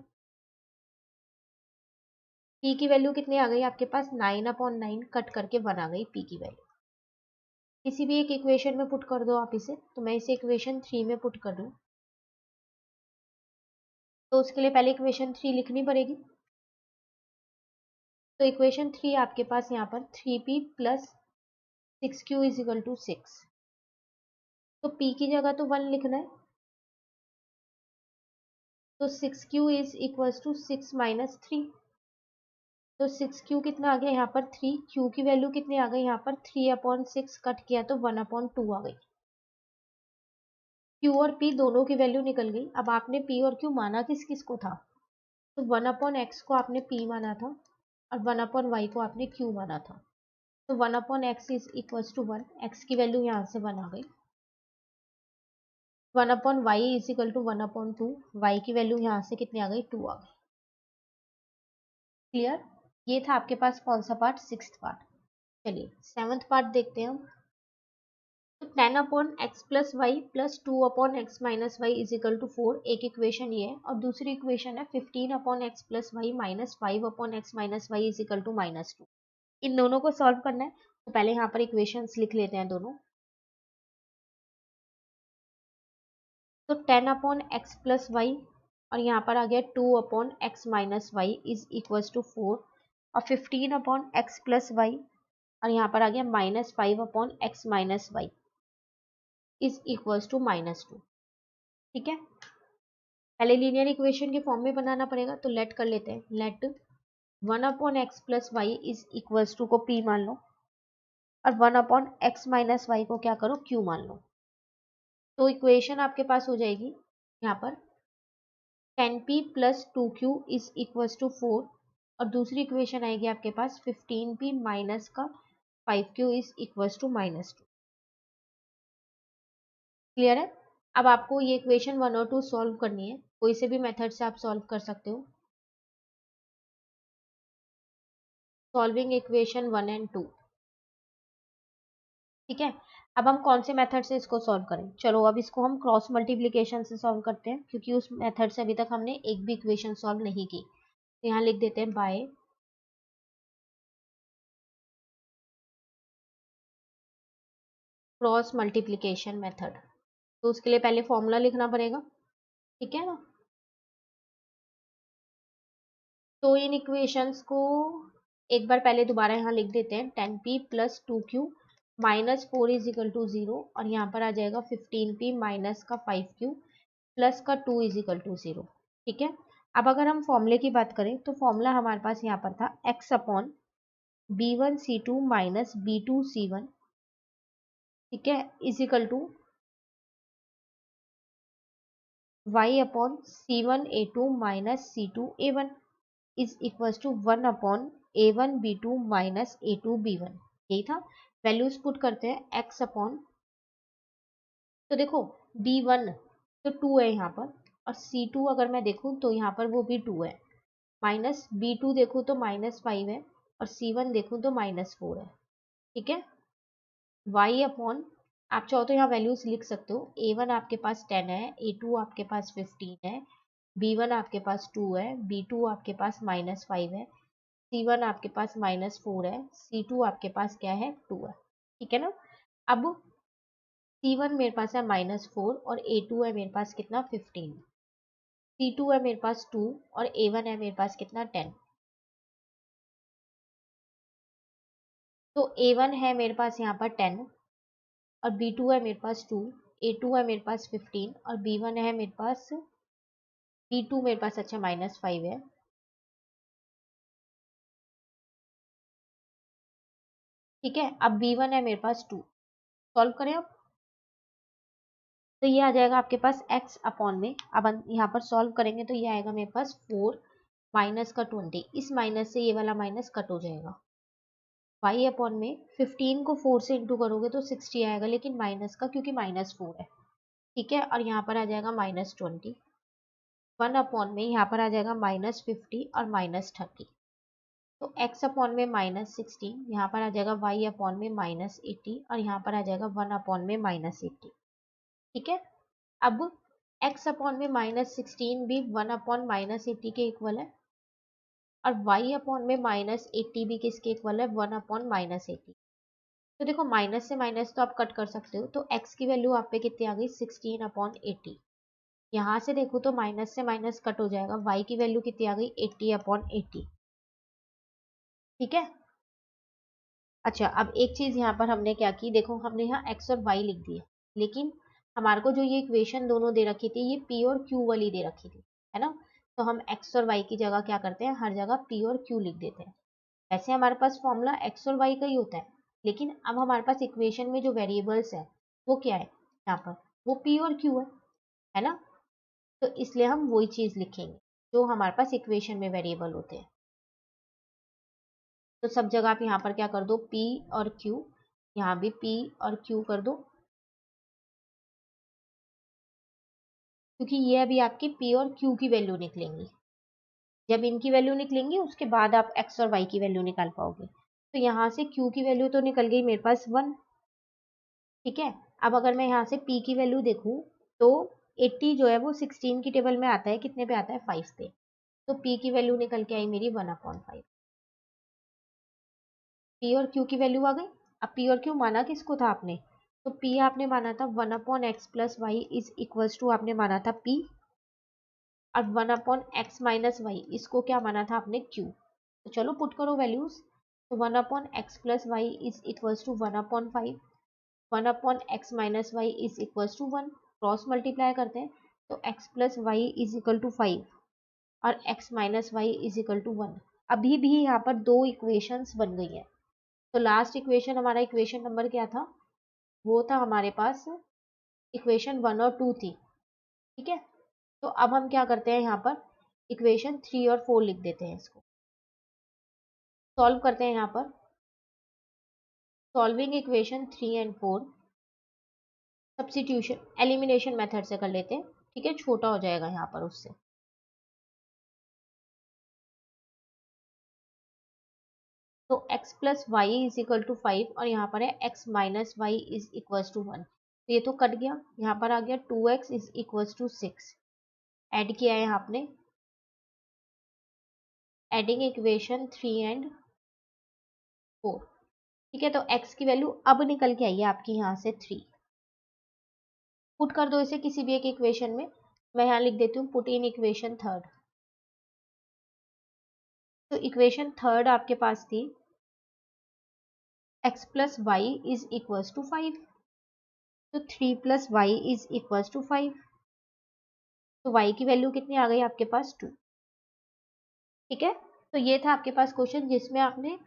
Speaker 1: p की वैल्यू कितनी आ गई आपके पास, 9 अपॉन 9 कट करके 1 आ गई p की वैल्यू। किसी भी एक इक्वेशन में पुट कर दो आप इसे, तो मैं इसे इक्वेशन 3 में पुट कर दूँ, तो उसके लिए पहले इक्वेशन 3 लिखनी पड़ेगी। तो इक्वेशन 3 आपके पास यहाँ पर 3p plus 6q is equal to 6। तो p की जगह तो 1 लिखना है, तो 6q is equal to 6 minus 3। तो 6q कितना आ गया यहाँ पर 3, q की वैल्यू कितनी आ गई यहाँ पर 3 अपॉन 6 कट किया तो 1 अपॉन 2 आ गई। q और p दोनों की वैल्यू निकल गई। अब आपने p और q माना किस किस को था, तो 1 अपॉन x को आपने p माना था, और 1 अपॉन y को आपने q माना था। तो 1 upon x is equal to 1, x की वैल्यू यहाँ से 1 आ गई। 1 upon y is equal to 1 upon 2, y की वैल्यू यहाँ से कितनी आ गई, 2 आ गई। क्लियर, ये था आपके पास कौन सा पार्ट, 6th पार्ट। चलिए 7th पार्ट देखते हैं हम। तो 10 upon x plus y plus 2 upon x minus Y is equal to 4, एक इक्वेशन ये है, और दूसरी इक्वेशन है 15 upon x plus y minus 5 upon x minus Y is equal to -2। इन दोनों को सॉल्व करना है, तो पहले यहाँ पर इक्वेशंस लिख लेते हैं दोनों। तो 10 अपॉन एक्स प्लस वाई, और यहाँ पर आ गया 2 upon x minus Y is equal to 4, और 15 अपॉन एक्स प्लस वाई, और यहाँ पर आ गया -5 upon x minus Y is equal to -2। ठीक है, पहले लीनियर इक्वेशन के फॉर्म में बनाना पड़ेगा, तो लेट कर लेते हैं, let 1 upon x plus Y is equal to को p मान लो, और 1 अपॉन एक्स माइनस वाई को क्या करो, q मान लो। तो इक्वेशन आपके पास हो जाएगी यहाँ पर 10p plus 2q is equal to 4, और दूसरी इक्वेशन आएगी आपके पास 15p माइनस का 5q is equal to -2। Clear है, अब आपको ये इक्वेशन 1 और 2 सॉल्व करनी है, कोई से भी मेथड से आप सॉल्व कर सकते हो। Solving equation 1 and 2। ठीक है, अब हम कौन से मेथड से इसको सॉल्व करें, चलो अब इसको हम क्रॉस मल्टीप्लिकेशन से सॉल्व करते हैं, क्योंकि उस मेथड से अभी तक हमने एक भी इक्वेशन सॉल्व नहीं की। तो यहाँ लिख देते हैं बाय क्रॉस मल्टीप्लिकेशन मेथड। तो उसके लिए पहले फॉर्मूला लिखना पड़ेगा, ठीक है ना। तो इन इक्वेशंस को एक बार पहले दोबारा यहाँ लिख देते हैं। 10p plus 2q minus 4 is equal to 0, और यहाँ पर आ जाएगा 15p माइनस का 5q प्लस का 2 इज इक्वल टू 0, ठीक है। अब अगर हम फॉर्मूले की बात करें तो फॉर्मूला हमारे पास यहाँ पर था x upon b1c2 minus b2c1, ठीक है, is equal to y upon c1a2 minus c2a1 is equal to 1 upon a1b2 minus a2b1। यही था। वैल्यूज पुट करते हैं x अपॉन, तो देखो b1 तो 2 है यहाँ पर, और c2 अगर मैं देखूँ तो यहाँ पर वो भी 2 है, माइनस b2 देखूँ तो -5 है, और c1 देखूँ तो -4 है, ठीक है। y अपॉन, आप चाहो तो यहाँ वैल्यूज लिख सकते हो। a1 आपके पास 10 है, a2 आपके पास 15 है, b1 आपके पास 2 है, b2 आपके पास -5 है, c1 आपके पास -4 है, c2 आपके पास क्या है 2 है, ठीक है ना। अब c1 मेरे पास है -4 और a2 है मेरे पास कितना 15, c2 है मेरे पास 2 और a1 है मेरे पास कितना 10। तो a1 है मेरे पास यहाँ पर 10 और b2 है मेरे पास 2, a2 है मेरे पास 15 और b1 है मेरे पास, b2 मेरे पास अच्छा -5 है, ठीक है। अब b1 है मेरे पास 2, सॉल्व करें अब। तो ये आ जाएगा आपके पास x अपॉन में, अब हम यहाँ पर सॉल्व करेंगे तो ये आएगा मेरे पास 4 माइनस का 20, इस माइनस से ये वाला माइनस कट हो जाएगा। y अपॉन में 15 को 4 से इंटू करोगे तो 60 आएगा, लेकिन माइनस का क्योंकि -4 है, ठीक है। और यहाँ पर आ जाएगा -20, 1 अपॉन में यहाँ पर आ जाएगा -50 और -30, तो x अपॉन में -16, यहाँ पर आ जाएगा y अपॉन में -80 और यहाँ पर आ जाएगा 1 अपॉन में -80, ठीक है। अब x अपॉन में -16 भी 1 अपॉन -80 के इक्वल है, और y अपॉन में -80 भी किसके इक्वल है 1 अपॉन -80। तो देखो माइनस से माइनस तो आप कट कर सकते हो, तो x की वैल्यू आप पे कितनी आ गई 16 अपॉन 80। यहाँ से देखो तो माइनस से माइनस कट हो जाएगा, y की वैल्यू कितनी आ गई 80 अपॉन 80, ठीक है। अच्छा, अब एक चीज यहाँ पर हमने क्या की, देखो हमने यहाँ x और y लिख दिए, लेकिन हमारे को जो ये इक्वेशन दोनों दे रखी थी ये p और q वाली दे रखी थी, है ना। तो हम x और y की जगह क्या करते हैं, हर जगह p और q लिख देते हैं। वैसे हमारे पास फॉर्मूला x और y का ही होता है, लेकिन अब हमारे पास इक्वेशन में जो वेरिएबल्स है वो क्या है, यहाँ पर वो p और q है ना। तो इसलिए हम वही चीज लिखेंगे जो हमारे पास इक्वेशन में वेरिएबल होते हैं। तो सब जगह आप यहाँ पर क्या कर दो p और q, यहाँ भी p और q कर दो, क्योंकि ये अभी आपकी p और q की वैल्यू निकलेंगी। जब इनकी वैल्यू निकलेंगी उसके बाद आप x और y की वैल्यू निकाल पाओगे। तो यहाँ से q की वैल्यू तो निकल गई मेरे पास 1, ठीक है। अब अगर मैं यहाँ से p की वैल्यू देखूँ तो 80 जो है वो 16 की टेबल में आता है, कितने पे आता है 5 पे, तो p की वैल्यू निकल के आई मेरी 1 अपॉन 5। p और q की वैल्यू आ गई। अब p और q माना किसको था आपने, तो p आपने माना था 1 upon x plus Y is equals to आपने माना था p, और 1 अपॉन एक्स माइनस वाई इसको क्या माना था आपने q। तो चलो पुट करो वैल्यूज, तो 1 upon x plus Y is equals to 1 upon 5, 1 upon x minus Y is equals to 1, cross multiply करते हैं तो x plus Y is equal to 5 और x minus Y is equal to 1। अभी भी यहाँ पर दो इक्वेशंस बन गई है। तो लास्ट इक्वेशन हमारा इक्वेशन नंबर क्या था, वो था हमारे पास इक्वेशन 1 और 2 थी, ठीक है। तो अब हम क्या करते हैं, यहाँ पर इक्वेशन 3 और 4 लिख देते हैं, इसको सॉल्व करते हैं। यहाँ पर solving equation 3 and 4 substitution elimination method से कर लेते हैं, ठीक है, छोटा हो जाएगा यहाँ पर उससे। तो x plus Y is equal to 5 और यहाँ पर है x minus Y is equal to 1, तो ये तो कट गया, यहाँ पर आ गया 2x is equal to 6, add किया है यहाँ आपने, एडिंग इक्वेशन 3 एंड 4, ठीक है, तो x की वैल्यू अब निकल के आई है आपकी यहाँ से 3। पुट कर दो इसे किसी भी एक इक्वेशन में। मैं यहाँ लिख देती हूँ पुट इन इक्वेशन थर्ड। तो इक्वेशन थर्ड आपके पास थी x plus Y is equals to 5। तो 3 plus Y is equals to 5। तो y की वैल्यू कितनी आ गई आपके पास 2। ठीक है, तो ये था आपके पास क्वेश्चन जिसमें आपने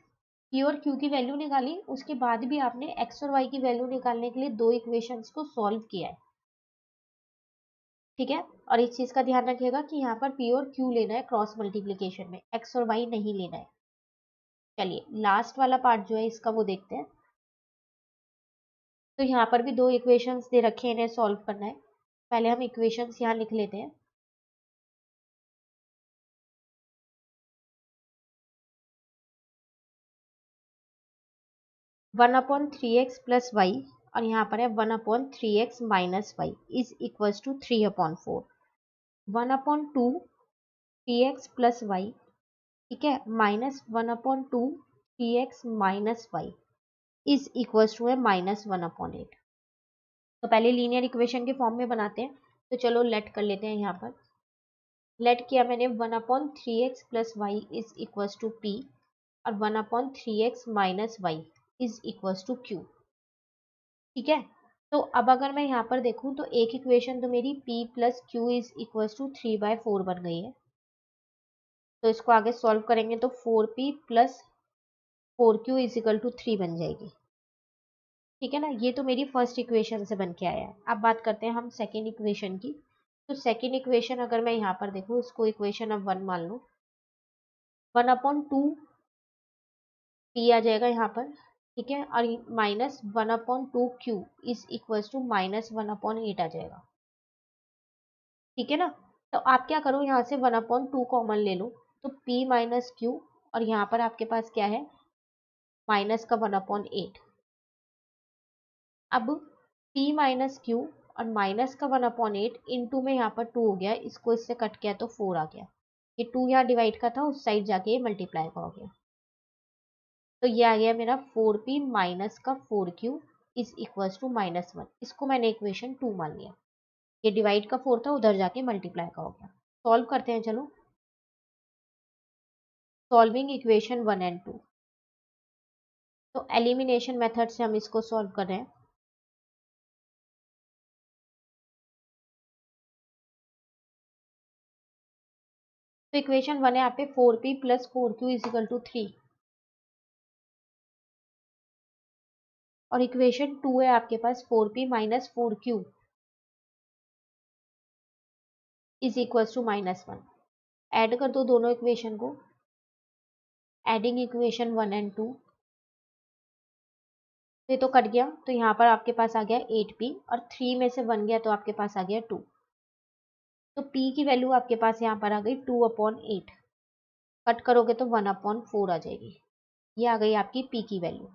Speaker 1: p और q की वैल्यू निकाली, उसके बाद भी आपने x और y की वैल्यू निकालने के लिए दो इक्वेशंस को सॉल्व किया है। ठीक है, और इस चीज का ध्यान रखिएगा कि यहाँ पर p और q लेना है क्रॉस मल्टीप्लीकेशन में, x और y नहीं लेना है। चलिए लास्ट वाला पार्ट जो है इसका वो देखते हैं। तो यहाँ पर भी दो इक्वेशंस दे रखे हैं, इन्हें सॉल्व करना है। पहले हम इक्वेशंस यहाँ लिख लेते हैं। One upon three x plus Y और यहाँ पर है one upon three x minus Y is equals to 3 upon 4। One upon two three x plus Y, ठीक है, minus one upon two three x minus Y is equals to है माइनस वन अपॉन 8। तो पहले लीनियर इक्वेशन के फॉर्म में बनाते हैं। तो चलो लेट कर लेते हैं। यहाँ पर लेट किया मैंने one upon three x plus Y is equals to P और one upon three x minus Y is equals to q. ठीक है, तो अब अगर मैं यहाँ पर देखूँ तो एक इक्वेशन तो मेरी p plus q is equals to 3/4 बन गई है। तो इसको आगे सॉल्व करेंगे तो 4p plus 4q is equal to 3 बन जाएगी। ठीक है ना, ये तो मेरी फर्स्ट इक्वेशन से बन के आया है। अब बात करते हैं हम सेकेंड इक्वेशन की। तो सेकेंड इक्वेशन अगर मैं यहाँ पर देखूँ, इसको इक्वेशन अब 1 मान लूँ। वन अपॉन टू पी आ जाएगा यहाँ पर, ठीक है, और minus one upon two q is equals to minus one upon 8 आ जाएगा। ठीक है ना, तो आप क्या करो, यहाँ से वन अपॉन टू कॉमन ले लो, तो p माइनस क्यू और यहाँ पर आपके पास क्या है माइनस का वन अपॉन 8। अब p माइनस क्यू और माइनस का वन अपॉन 8 इंटू में यहाँ पर 2 हो गया, इसको इससे कट किया तो 4 आ गया। ये 2 यहाँ डिवाइड का था, उस साइड जाके ये मल्टीप्लाई का हो गया। तो ये आ गया मेरा 4p माइनस का 4q is equals to minus 1। इसको मैंने इक्वेशन 2 मान लिया। ये डिवाइड का 4 था, उधर जाके मल्टीप्लाई का हो गया। सॉल्व करते हैं चलो। Solving equation 1 and 2। तो एलिमिनेशन मेथड से हम इसको सॉल्व कर रहे हैं। तो इक्वेशन 1 है यहाँ पे 4p plus 4q is equal to 3 और इक्वेशन 2 है आपके पास 4p minus 4q is equal to minus 1। Add कर दो दोनों इक्वेशन को। Adding equation 1 and 2। ये तो कट गया, तो यहाँ पर आपके पास आ गया 8p और 3 में से 1 गया तो आपके पास आ गया 2। तो p की वैल्यू आपके पास यहाँ पर आ गई 2 अपॉन 8। कट करोगे तो 1 अपॉन 4 आ जाएगी। ये आ गई आपकी p की वैल्यू।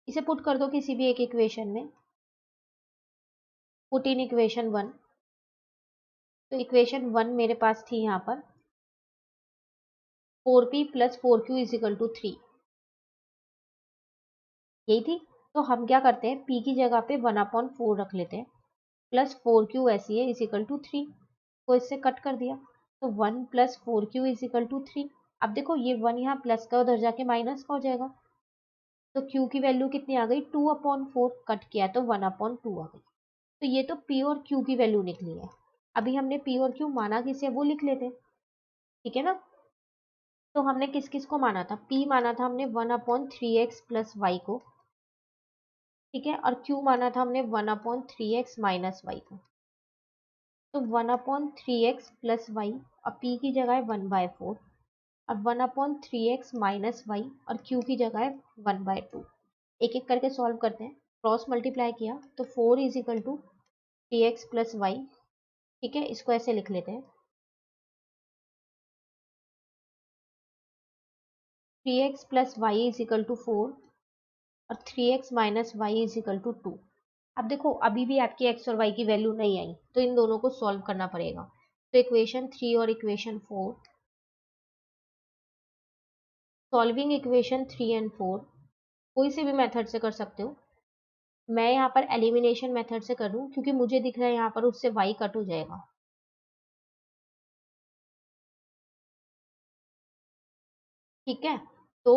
Speaker 1: इसे पुट कर दो किसी भी एक इक्वेशन में। Put in equation 1। तो इक्वेशन 1 मेरे पास थी यहाँ पर 4p plus 4q is equal to 3, यही थी। तो हम क्या करते हैं, p की जगह पे 1 अपॉन 4 रख लेते हैं, प्लस 4q ऐसी है इज इक्वल टू 3 को इससे कट कर दिया, तो 1 plus 4q is equal to 3। अब देखो ये 1 यहाँ प्लस का उधर जाके माइनस का हो जाएगा, तो q की वैल्यू कितनी आ गई 2 अपॉन 4, कट किया तो 1 अपॉन 2 आ गई। तो ये तो p और q की वैल्यू निकली है। अभी हमने p और q माना किसे, वो लिख लेते हैं। ठीक है ना, तो हमने किस किस को माना था, p माना था हमने 1 upon three x plus Y को, ठीक है, और q माना था हमने 1 upon three x minus Y को। तो 1 upon three x plus Y और p की जगह है 1/4 और 1 upon three x minus Y और q की जगह है 1/2। एक एक करके सॉल्व करते हैं। क्रॉस मल्टीप्लाई किया तो 4 is equal to three x plus Y, ठीक है, इसको ऐसे लिख लेते हैं। 3x plus Y is equal to 4 और 3x minus Y is equal to 2। अब देखो अभी भी आपकी x और y की वैल्यू नहीं आई, तो इन दोनों को सॉल्व करना पड़ेगा। तो इक्वेशन 3 और इक्वेशन 4। Solving equation 3 and 4। कोई से भी मेथड से कर सकते हो। मैं यहाँ पर एलिमिनेशन मेथड से कर रही हूँ क्योंकि मुझे दिख रहा है यहाँ पर उससे y कट हो जाएगा। ठीक है, तो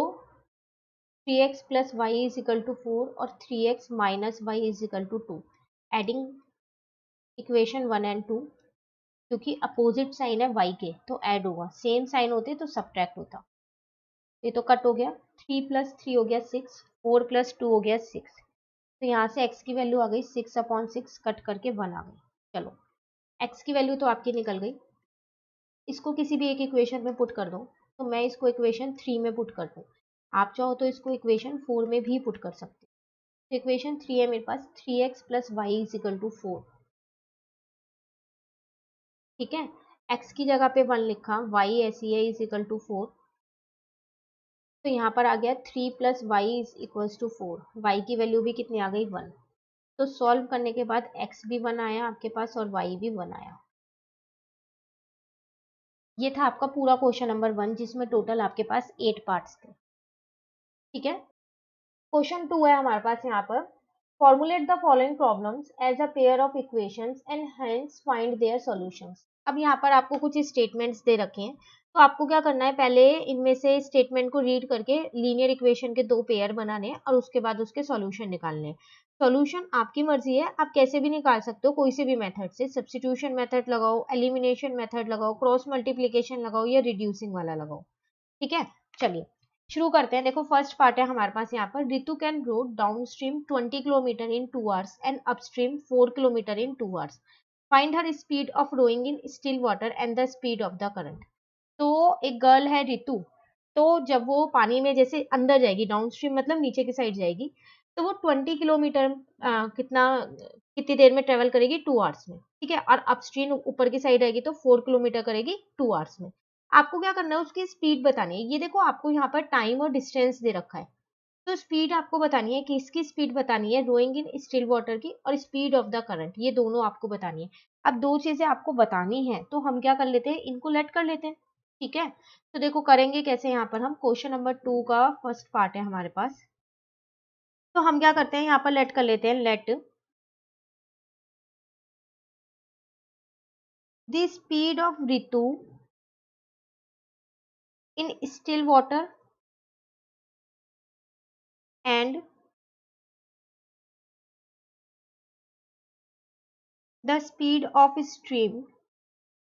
Speaker 1: 3x plus Y is equal to 4 और 3x minus Y is equal to 2। Adding equation 1 and 2, क्योंकि अपोजिट साइन है y के तो ऐड होगा, सेम साइन होते तो सब्ट्रैक्ट होता। ये तो कट हो गया, 3 प्लस 3 हो गया 6, 4 प्लस 2 हो गया 6। तो यहाँ से x की वैल्यू आ गई 6/6, कट करके 1 आ गई। चलो, x की वैल्यू तो आपकी निकल गई। इसको किसी भी एक इक्वेशन में पुट कर दो, तो मैं इसको इक्वेशन 3 में पुट कर दूँ। आप चाहो तो इसको इक्वेशन 4 में भी पुट कर सकते हो। तो इक्वेशन 3 है मेरे पास, 3x plus Y is equal to 4। ठीक है, x की जगह पे 1 लिखा, y ऐसी है इज इक्वल टू 4। तो यहाँ पर आ गया 3 plus Y is equal to 4। Y की वैल्यू भी कितनी आ गई 1। तो सॉल्व करने के बाद x भी 1 आया आपके पास और y भी 1 आया। ये था आपका पूरा क्वेश्चन नंबर 1, जिसमें टोटल आपके पास 8 पार्ट्स थे। ठीक है, क्वेश्चन 2 है हमारे पास यहाँ पर, formulate the following problems as a pair of equations and hence find their solutions. अब यहाँ पर आपको कुछ स्टेटमेंट्स दे रखे हैं, तो आपको क्या करना है, पहले इनमें से स्टेटमेंट को रीड करके लीनियर इक्वेशन के 2 पेयर बनाने हैं और उसके बाद उसके सॉल्यूशन निकालने हैं। सॉल्यूशन आपकी मर्जी है, आप कैसे भी निकाल सकते हो, कोई से भी मेथड से। सब्स्टिट्यूशन मेथड लगाओ, एलिमिनेशन मेथड लगाओ, क्रॉस मल्टीप्लीकेशन लगाओ या रिड्यूसिंग वाला लगाओ। ठीक है, चलिए शुरू करते हैं। देखो, फर्स्ट पार्ट है हमारे पास यहाँ पर, Ritu can row down stream 20 kilometre in 2 hours and upstream 4 kilometre in 2 hours. Find her speed of rowing in still water and the speed of the current. तो एक गर्ल है रितु, तो जब वो पानी में जैसे अंदर जाएगी, डाउन स्ट्रीम मतलब नीचे की साइड जाएगी, तो वो 20 किलोमीटर कितनी देर में ट्रेवल करेगी, 2 आवर्स में। ठीक है, और अपस्ट्रीम ऊपर की साइड आएगी तो 4 किलोमीटर करेगी 2 आवर्स में। आपको क्या करना है, उसकी स्पीड बतानी है। ये देखो, आपको यहाँ पर टाइम और डिस्टेंस दे रखा है, तो स्पीड आपको बतानी है कि इसकी स्पीड बतानी है रोइंग इन स्टिल वाटर की, और स्पीड ऑफ द करंट, ये दोनों आपको बतानी है। अब दो चीजें आपको बतानी है, तो हम क्या कर लेते हैं, इनको लेट कर लेते हैं। ठीक है, तो देखो करेंगे कैसे। यहाँ पर हम क्वेश्चन नंबर 2 का फर्स्ट पार्ट है हमारे पास, तो हम क्या करते हैं, यहाँ पर लेट कर लेते हैं, let the speed of Ritu in still water and the speed of stream.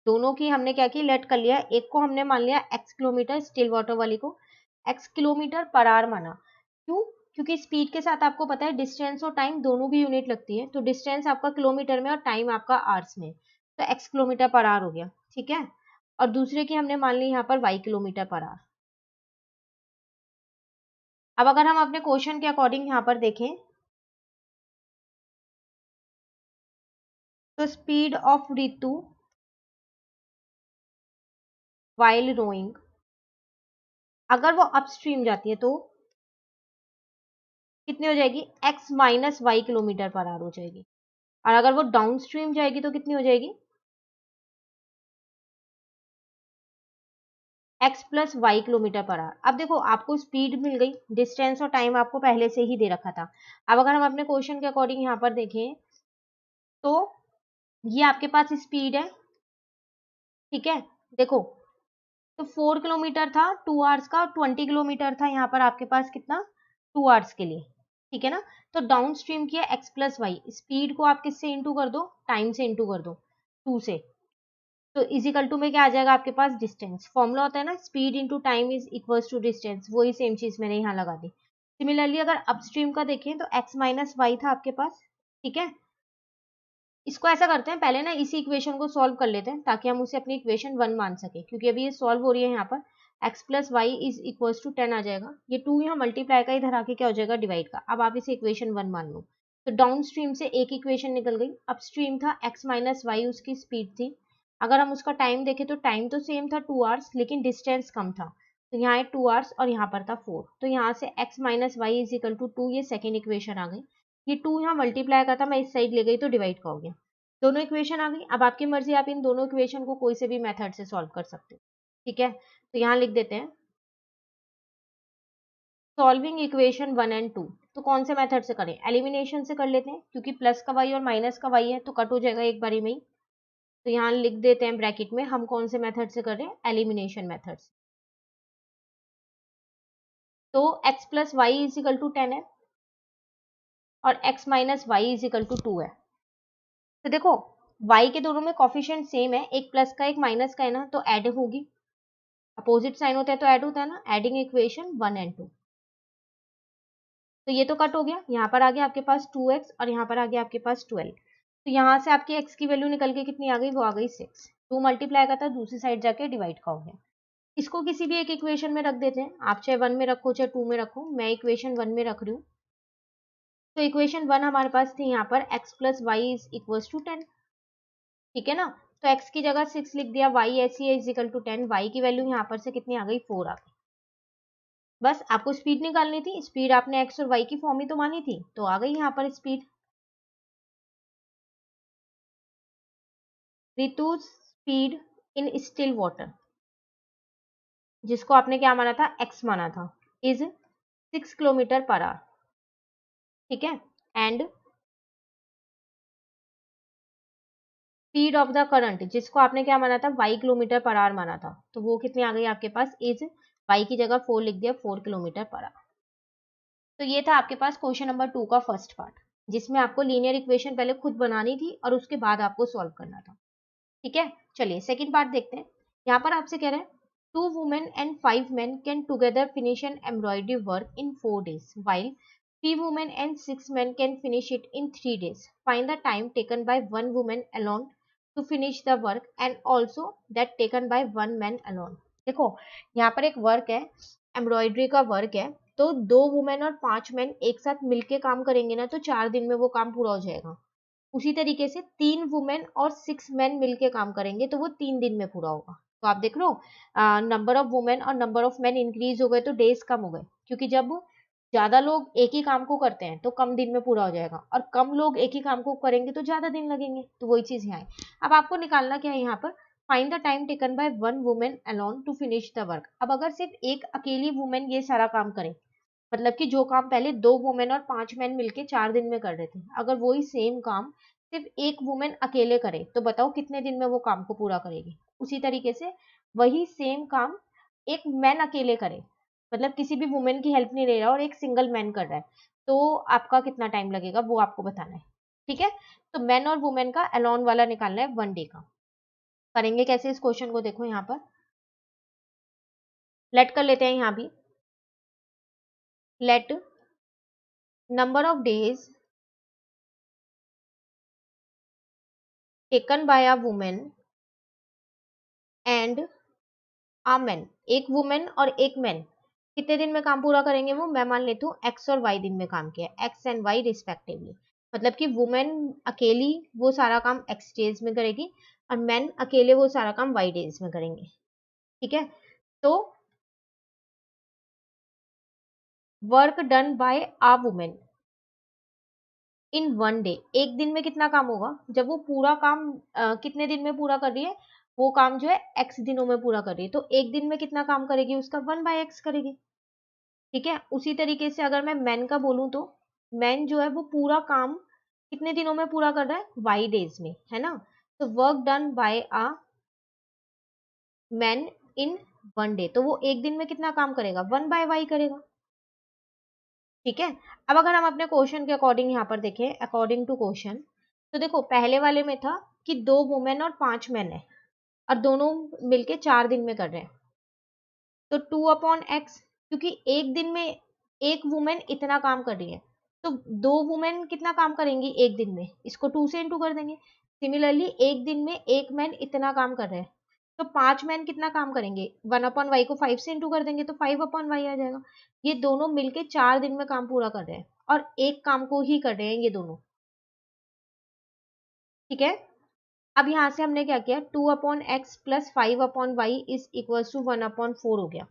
Speaker 1: दोनों की हमने क्या की, लेट कर लिया। एक को हमने मान लिया x किलोमीटर, स्टिल वाटर वाली को x किलोमीटर पर आवर माना। क्यों? क्योंकि स्पीड के साथ आपको पता है डिस्टेंस और टाइम दोनों की यूनिट लगती है, तो डिस्टेंस आपका किलोमीटर में और टाइम आपका आवर्स में, तो x किलोमीटर पर आवर हो गया। ठीक है, और दूसरे की हमने मान ली यहाँ पर y किलोमीटर पर आवर। अब अगर हम अपने क्वेश्चन के अकॉर्डिंग यहाँ पर देखें, तो speed of Ritu while rowing, अगर वो अपस्ट्रीम जाती है तो कितनी हो जाएगी, x minus Y kilometre per hour हो जाएगी। और अगर वो डाउन स्ट्रीम जाएगी तो कितनी हो जाएगी, x plus Y kilometre per hour. अब देखो, आपको स्पीड मिल गई, डिस्टेंस और टाइम आपको पहले से ही दे रखा था। अब अगर हम अपने क्वेश्चन के अकॉर्डिंग यहाँ पर देखें, तो ये आपके पास स्पीड है। ठीक है, देखो, तो 4 किलोमीटर था 2 आवर्स का, और 20 किलोमीटर था यहाँ पर आपके पास कितना, 2 आवर्स के लिए। ठीक है ना, तो डाउन स्ट्रीम किया x प्लस वाई, स्पीड को आप किससे इंटू कर दो, टाइम से इंटू कर दो, 2 से। तो इजिकल टू में क्या आ जाएगा आपके पास, डिस्टेंस। फॉर्मूला होता है ना, speed into time is equals to distance, वही सेम चीज मैंने यहाँ लगा दी। सिमिलरली अगर अपस्ट्रीम का देखें तो x माइनस वाई था आपके पास। ठीक है, इसको ऐसा करते हैं, पहले ना इसी इक्वेशन को सॉल्व कर लेते हैं ताकि हम उसे अपनी इक्वेशन 1 मान सके, क्योंकि अभी ये सॉल्व हो रही है यहाँ पर। x plus Y is equals to 10 आ जाएगा, ये 2 यहाँ मल्टीप्लाई का इधर आके क्या हो जाएगा, डिवाइड का। अब आप इसे इक्वेशन 1 मान लो, तो डाउन स्ट्रीम से एक इक्वेशन निकल गई। अपस्ट्रीम था x माइनस वाई, उसकी स्पीड थी। अगर हम उसका टाइम देखें तो टाइम तो सेम था 2 आवर्स, लेकिन डिस्टेंस कम था, तो यहाँ है 2 आवर्स और यहाँ पर था 4। तो यहाँ से x minus Y is equal to 2, ये सेकेंड इक्वेशन आ गई। ये 2 यहाँ मल्टीप्लाई का था, मैं इस साइड ले गई तो डिवाइड का हो गया। दोनों इक्वेशन आ गई। अब आपकी मर्जी, आप इन दोनों इक्वेशन को कोई से भी मेथड से सॉल्व कर सकते हो। ठीक है, तो यहाँ लिख देते हैं, सॉल्विंग इक्वेशन 1 और 2, तो कौन से मेथड से करें? एलिमिनेशन से कर लेते हैं, क्योंकि प्लस का वाई और माइनस का वाई है तो कट हो जाएगा एक बारी में ही। तो यहाँ लिख देते हैं ब्रैकेट में, हम कौन से मेथड से कर रहे हैं? एलिमिनेशन मेथड से। तो x plus Y is equal to 10 है और x minus Y is equal to 2 है। तो देखो y के दोनों में कॉफिशिएंट सेम है, एक प्लस का एक माइनस का है ना, तो ऐड होगी। अपोजिट साइन होता है तो ऐड होता है ना, एडिंग इक्वेशन 1 और 2। तो ये तो कट हो गया, यहाँ पर आ गया आपके पास 2x और यहाँ पर आ गया आपके पास 12। तो यहाँ से आपकी x की वैल्यू निकल के कितनी आ गई? वो आ गई 6। 2 मल्टीप्लाई का था, दूसरी साइड जाके डिवाइड का हो गया। इसको किसी भी एक इक्वेशन में रख देते हैं, आप चाहे 1 में रखो चाहे 2 में रखो, मैं इक्वेशन 1 में रख रही हूँ। तो इक्वेशन 1 हमारे पास थी यहाँ पर x plus Y is equal to 10, ठीक है ना। तो x की जगह 6 लिख दिया, y ऐसी है इज इक्वल टू 10, y की वैल्यू यहाँ पर से कितनी आ गई? 4 आ गई। बस आपको स्पीड निकालनी थी, स्पीड आपने x और y की फॉर्म ही तो मानी थी, तो आ गई यहाँ पर speed. Ritu speed in still water, जिसको आपने क्या माना था? x माना था, इज 6 किलोमीटर पर आवर, ठीक है। And speed of the current, जिसको आपने क्या माना था? y किलोमीटर पर आवर माना था, तो वो कितनी आ गई आपके पास? इज y की जगह 4 लिख दिया, 4 किलोमीटर पर आवर। तो ये था आपके पास क्वेश्चन नंबर 2 का फर्स्ट पार्ट, जिसमें आपको लीनियर इक्वेशन पहले खुद बनानी थी और उसके बाद आपको सॉल्व करना था, ठीक है। चलिए सेकंड पार्ट देखते हैं। यहाँ पर आपसे कह रहे हैं 2 women and 5 men can together finish an embroidery work in 4 days while 3 women and 6 men can finish it in 3 days. Find the time taken by 1 woman alone to finish the work and also that taken by 1 man alone. देखो यहाँ पर एक वर्क है, एम्ब्रॉयडरी का वर्क है, तो 2 वुमेन और 5 मैन एक साथ मिलके काम करेंगे ना, तो 4 दिन में वो काम पूरा हो जाएगा। उसी तरीके से 3 वुमेन और 6 मैन मिलके काम करेंगे तो वो 3 दिन में पूरा होगा। तो आप देख लो नंबर ऑफ वुमेन और नंबर ऑफ मैन इंक्रीज हो गए तो डेज कम हो गए, क्योंकि जब ज्यादा लोग एक ही काम को करते हैं तो कम दिन में पूरा हो जाएगा, और कम लोग एक ही काम को करेंगे तो ज्यादा दिन लगेंगे। तो वही चीज यहाँ है। अब आपको निकालना क्या है यहाँ पर? Find the time taken by 1 women alone to finish the work. अब अगर सिर्फ एक अकेली वुमेन ये सारा काम करे, मतलब कि जो काम पहले 2 वुमेन और 5 मैन मिलके 4 दिन में कर रहे थे, अगर वही सेम काम सिर्फ एक वुमेन अकेले करे तो बताओ कितने दिन में वो काम को पूरा करेगी। उसी तरीके से वही सेम काम एक मैन अकेले करे, मतलब किसी भी वुमेन की हेल्प नहीं ले रहा और एक सिंगल मैन कर रहा है, तो आपका कितना टाइम लगेगा वो आपको बताना है, ठीक है। तो मैन और वुमेन का अलोन वाला निकालना है 1 डे का। करेंगे कैसे इस क्वेश्चन को? देखो यहाँ पर लेट कर लेते हैं, यहाँ भी let number of days taken bye a women and a man. एक वुमेन और एक मैन कितने दिन में काम पूरा करेंगे? वो मैं मान लेती हूँ एक्स और वाई दिन में काम किया, एक्स एंड वाई रिस्पेक्टिवली। मतलब कि वुमेन अकेली वो सारा काम एक्स डेज में करेगी और मैन अकेले वो सारा काम वाई डेज में करेंगे, ठीक है। तो work done by a women in 1 day, एक दिन में कितना काम होगा? जब वो पूरा काम कितने दिन में पूरा कर रही है? वो काम जो है एक्स दिनों में पूरा कर रही है, तो एक दिन में कितना काम करेगी? उसका 1/x करेगी, ठीक है। उसी तरीके से अगर मैं मैन का बोलूं तो मैन जो है वो पूरा काम कितने दिनों में पूरा कर रहा है? वाई डेज में, है ना। तो work done by a man in 1 day, तो वो एक दिन में कितना काम करेगा? 1/y करेगा, ठीक है। अब अगर हम अपने क्वेश्चन के अकॉर्डिंग यहाँ पर देखें, अकॉर्डिंग टू क्वेश्चन, तो देखो पहले वाले में था कि 2 वुमेन और 5 मैन है और दोनों मिलके 4 दिन में कर रहे हैं, तो 2/x, क्योंकि एक दिन में एक वुमेन इतना काम कर रही है, तो 2 वुमेन कितना काम करेंगी एक दिन में? इसको 2 से इंटू कर देंगे। सिमिलरली एक दिन में एक मैन इतना काम कर रहे हैं, तो 5 मैन कितना काम करेंगे? 1/y को 5 से इंटू कर देंगे तो 5/y आ जाएगा। ये दोनों मिलके 4 दिन में काम पूरा कर रहे हैं और एक काम को ही कर रहे हैं ये दोनों, ठीक है। अब यहाँ से हमने क्या किया? 2/x plus 5/y is equal to 1/4 हो गया।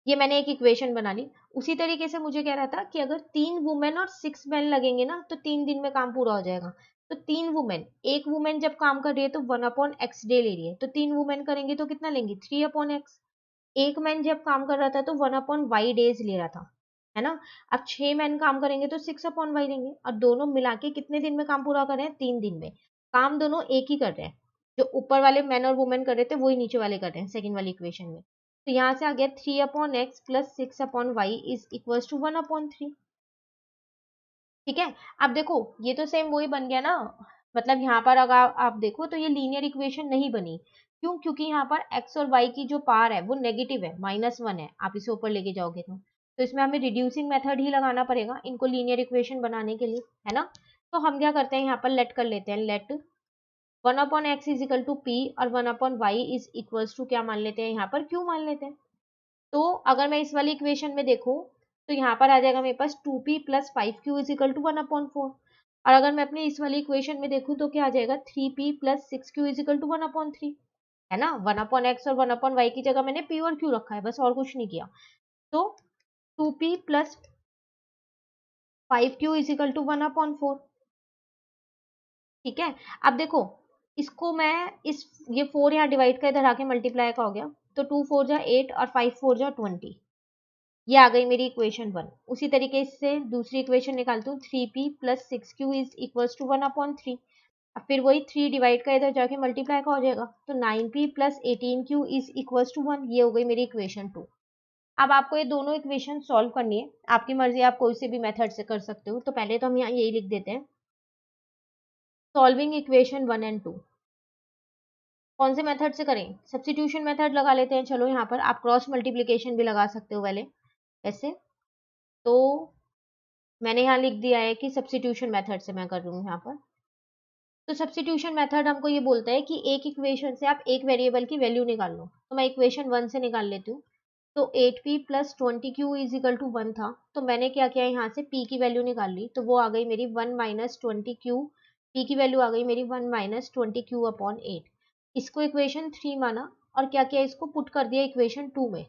Speaker 1: ये मैंने एक इक्वेशन बना ली। उसी तरीके से मुझे कह रहा था कि अगर 3 वुमेन और 6 मैन लगेंगे ना तो 3 दिन में काम पूरा हो जाएगा। तो 3 वुमेन, एक वुमेन जब काम कर रही है तो 1/x डे ले रही है, तो 3 वुमेन करेंगे तो कितना लेंगी? 3/x। एक मैन जब काम कर रहा था तो 1/y डेज ले रहा था, है ना। अब 6 मैन काम करेंगे तो 6/y लेंगे, और दोनों मिला के कितने दिन में काम पूरा कर रहे हैं? 3 दिन में। काम दोनों एक ही कर रहे हैं, जो ऊपर वाले मैन और वुमेन कर रहे थे वही नीचे वाले कर रहे हैं सेकंड वाली इक्वेशन में। तो यहाँ से आ गया 3/x plus 6/y is equal to 1/3। ठीक है। अब देखो ये तो सेम वही बन गया ना, मतलब यहाँ पर अगर आप देखो तो ये लीनियर इक्वेशन नहीं बनी। क्यों? क्योंकि यहाँ पर x और y की जो पावर है वो नेगेटिव है, -1 है, आप इसे ऊपर लेके जाओगे तो इसमें हमें रिड्यूसिंग मेथड ही लगाना पड़ेगा इनको लीनियर इक्वेशन बनाने के लिए, है ना। तो हम क्या करते हैं, यहाँ पर लेट कर लेते हैं, let 1/x is equal to P और 1/y इज इक्वल टू क्या मान लेते हैं, यहाँ पर q मान लेते हैं। तो अगर मैं इस वाली इक्वेशन में देखूं तो यहाँ पर आ जाएगा मेरे पास 2p plus 5q is equal to 1/4। और अगर मैं अपनी इस वाली इक्वेशन में देखूं तो क्या आ जाएगा, 3p plus 6q is equal to 1/3, है ना। 1/x और 1/y की जगह मैंने p और q रखा है, बस और कुछ नहीं किया। तो 2p plus 5q is equal to 1/4। ठीक है। अब देखो इसको मैं ये 4 यहाँ डिवाइड का इधर आके मल्टीप्लाई का हो गया, तो 2 4 जा 8 और 5 4 जा 20, ये आ गई मेरी इक्वेशन 1। उसी तरीके से दूसरी इक्वेशन निकालती हूँ, 3p plus 6q is equal to 1/3। अब फिर वही 3 डिवाइड का इधर जाके मल्टीप्लाई का हो जाएगा, तो 9p plus 18q is equal to 1, ये हो गई मेरी इक्वेशन 2। अब आपको ये दोनों इक्वेशन सॉल्व करनी है, आपकी मर्जी, आप कोई से भी मेथड से कर सकते हो। तो पहले तो हम यहाँ यही लिख देते हैं, सॉल्विंग इक्वेशन 1 एंड 2। कौन से मेथड से करें? सब्स्टिट्यूशन मेथड लगा लेते हैं। चलो यहाँ पर आप क्रॉस मल्टीप्लिकेशन भी लगा सकते हो पहले ऐसे। तो मैंने यहाँ लिख दिया है कि सब्स्टिट्यूशन मेथड से मैं कर रही हूँ यहाँ पर। तो सब्स्टिट्यूशन मेथड हमको ये बोलता है कि एक इक्वेशन से आप एक वेरिएबल की वैल्यू निकाल लो। तो मैं इक्वेशन 1 से निकाल लेती हूँ। तो 8p plus 20q is equal to 1 था, तो मैंने क्या किया, यहाँ से p की वैल्यू निकाल ली, तो वो आ गई मेरी 1 माइनस 20q। p की वैल्यू आ गई मेरी 1 माइनस 20q अपॉन 8। इसको इक्वेशन 3 माना और क्या किया, इसको पुट कर दिया इक्वेशन 2 में।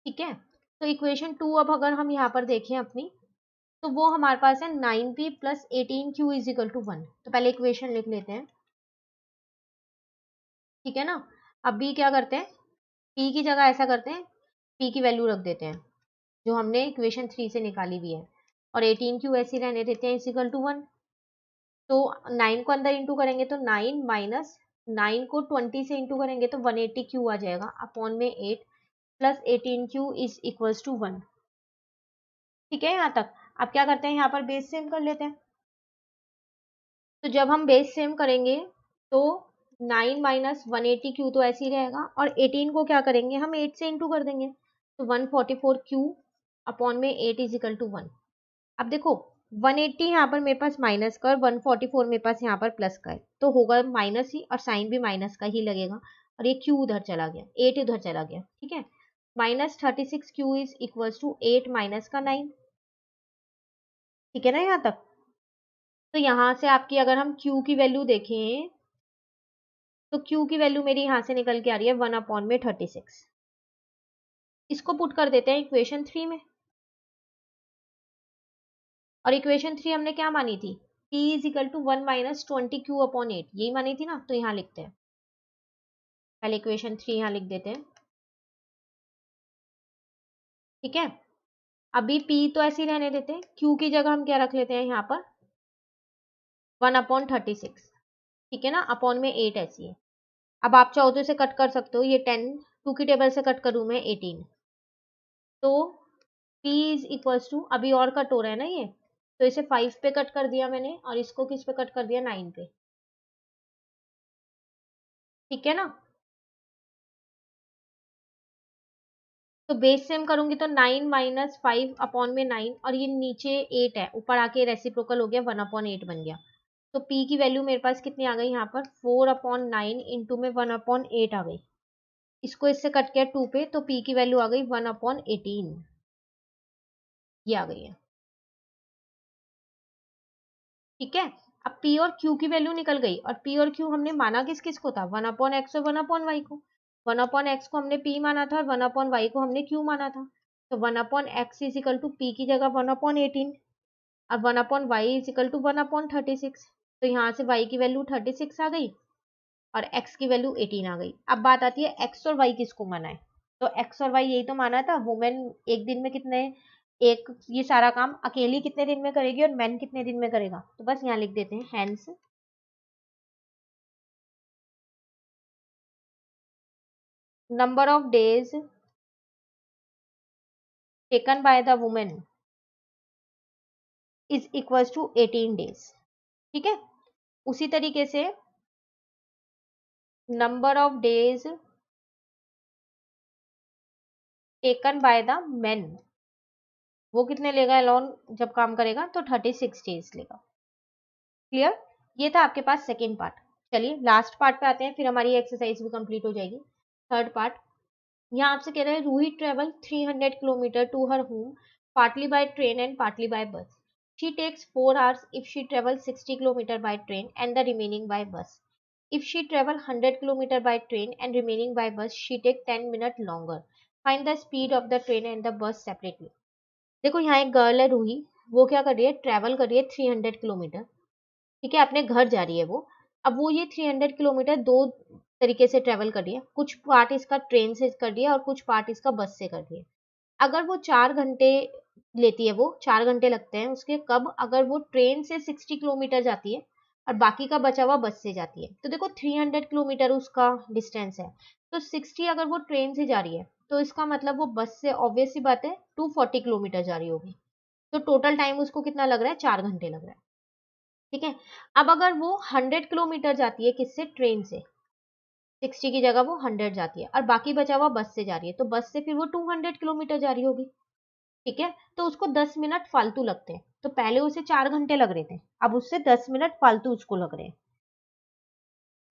Speaker 1: ठीक है। तो इक्वेशन 2 अब अगर हम यहाँ पर देखें अपनी, तो वो हमारे पास है 9p plus 18q is equal to 1। तो पहले इक्वेशन लिख लेते हैं, ठीक है ना। अब भी क्या करते हैं, p की जगह ऐसा करते हैं, p की वैल्यू रख देते हैं जो हमने इक्वेशन 3 से निकाली हुई है, और 18q ऐसे रहने देते हैं इज इक्वल टू 1। तो 9 को अंदर इंटू करेंगे तो 9 माइनस 9 को 20 से इंटू करेंगे तो 180q आ जाएगा अपॉन में 8 plus 18q is equal to 1। ठीक है यहाँ तक। अब क्या करते हैं, यहाँ पर बेस सेम कर लेते हैं। तो जब हम बेस सेम करेंगे तो 9 माइनस 180q तो ऐसे ही रहेगा, और 18 को क्या करेंगे, हम 8 से इंटू कर देंगे, तो 144q अपॉन में 8 इज इक्वल टू 1। अब देखो 180 यहाँ पर मेरे पास माइनस का और 144 मेरे पास यहाँ पर प्लस का है, तो होगा माइनस ही, और साइन भी माइनस का ही लगेगा, और ये q उधर चला गया, 8 उधर चला गया। ठीक है। Minus 36q is equal to 8 minus का 9। ठीक है ना यहाँ तक। तो यहाँ से आपकी अगर हम q की वैल्यू देखें तो q की वैल्यू मेरी यहाँ से निकल के आ रही है 1/36। इसको पुट कर देते हैं इक्वेशन 3 में, और इक्वेशन 3 हमने क्या मानी थी, p is equal to 1 minus 20q upon 8, यही मानी थी ना। तो यहाँ लिखते हैं, पहले इक्वेशन 3 यहाँ लिख देते हैं। ठीक है। अभी p तो ऐसे ही रहने देते हैं, q की जगह हम क्या रख लेते हैं यहाँ पर 1/36। ठीक है ना, अपॉन में 8 ऐसी है। अब आप चाहो तो इसे कट कर सकते हो, ये 10 2 की टेबल से कट करूँ मैं 18, तो p इज इक्वल्स टू, अभी और कट हो रहा है ना ये, तो इसे 5 पे कट कर दिया मैंने, और इसको किस पे कट कर दिया, 9 पे। ठीक है ना। तो बेस सेम करूंगी तो 9 माइनस 5 अपॉन में 9, और ये नीचे 8 है, ऊपर आके रेसिप्रोकल हो गया, 1/8 बन गया। तो p की वैल्यू मेरे पास कितनी आ गई यहाँ पर, 4/9 इंटू में 1/8 आ गई। इसको इससे कट किया 2 पे, तो p की वैल्यू आ गई 1/18, ये आ गई है। ठीक है। अब p और q की वैल्यू निकल गई, और p और q हमने माना किस किस को था, 1/x और 1/y को। 1/x को हमने p माना था और 1/y को हमने q माना था। तो 1/x is equal to p की जगह 1/18, और 1/y इज इक्वल टू 1/36। तो यहाँ से y की वैल्यू 36 आ गई, और x की वैल्यू 18 आ गई। अब बात आती है x और y किसको माना है, तो x और y यही तो माना था, वुमेन एक दिन में कितने, एक ये सारा काम अकेली कितने दिन में करेगी और मैन कितने दिन में करेगा, तो बस यहाँ लिख देते हैं hence number of days taken by the women is equal to 18 days. ठीक है, उसी तरीके से number of days taken by the men, वो कितने लेगा अलोन जब काम करेगा, तो 36 डेज लेगा। क्लियर, ये था आपके पास सेकेंड पार्ट। चलिए लास्ट पार्ट पे आते हैं, फिर हमारी एक्सरसाइज भी कंप्लीट हो जाएगी। थर्ड पार्ट, यहाँ आपसे कह रहे हैं Roohi travel 300 kilometre to her home partly by train and partly by bus. She takes 4 hours if she travels 60 kilometer by train and the remaining by bus. If she travel 100 kilometer by train and remaining by bus, she take 10 minutes longer. Find the speed of the train and the bus separately. देखो यहाँ एक गर्ल है रूही, वो क्या कर रही है, ट्रेवल कर रही है 300 किलोमीटर। ठीक है, अपने घर जा रही है वो। अब वो ये 300 किलोमीटर दो तरीके से ट्रेवल कर रही है, कुछ पार्ट इसका ट्रेन से कर रही है और कुछ पार्ट इसका बस से कर रही है। अगर वो 4 घंटे लेती है, वो 4 घंटे लगते हैं उसके, कब, अगर वो ट्रेन से 60 किलोमीटर जाती है और बाकी का बचा हुआ बस से जाती है। तो देखो 300 किलोमीटर उसका डिस्टेंस है, तो 60 अगर वो ट्रेन से जा रही है तो इसका मतलब वो बस से ऑब्वियस सी बात है 240 किलोमीटर जा रही होगी। तो टोटल टाइम उसको कितना लग रहा है, 4 घंटे लग रहा है। ठीक है, अब अगर वो 100 किलोमीटर जाती है किससे, ट्रेन से, 60 की जगह वो 100 जाती है और बाकी बचा हुआ बस से जा रही है, तो बस से फिर वो 200 किलोमीटर जा रही होगी। ठीक है, तो उसको 10 मिनट फालतू लगते हैं, तो पहले उसे 4 घंटे लग रहे थे, अब उससे 10 मिनट फालतू उसको लग रहे हैं।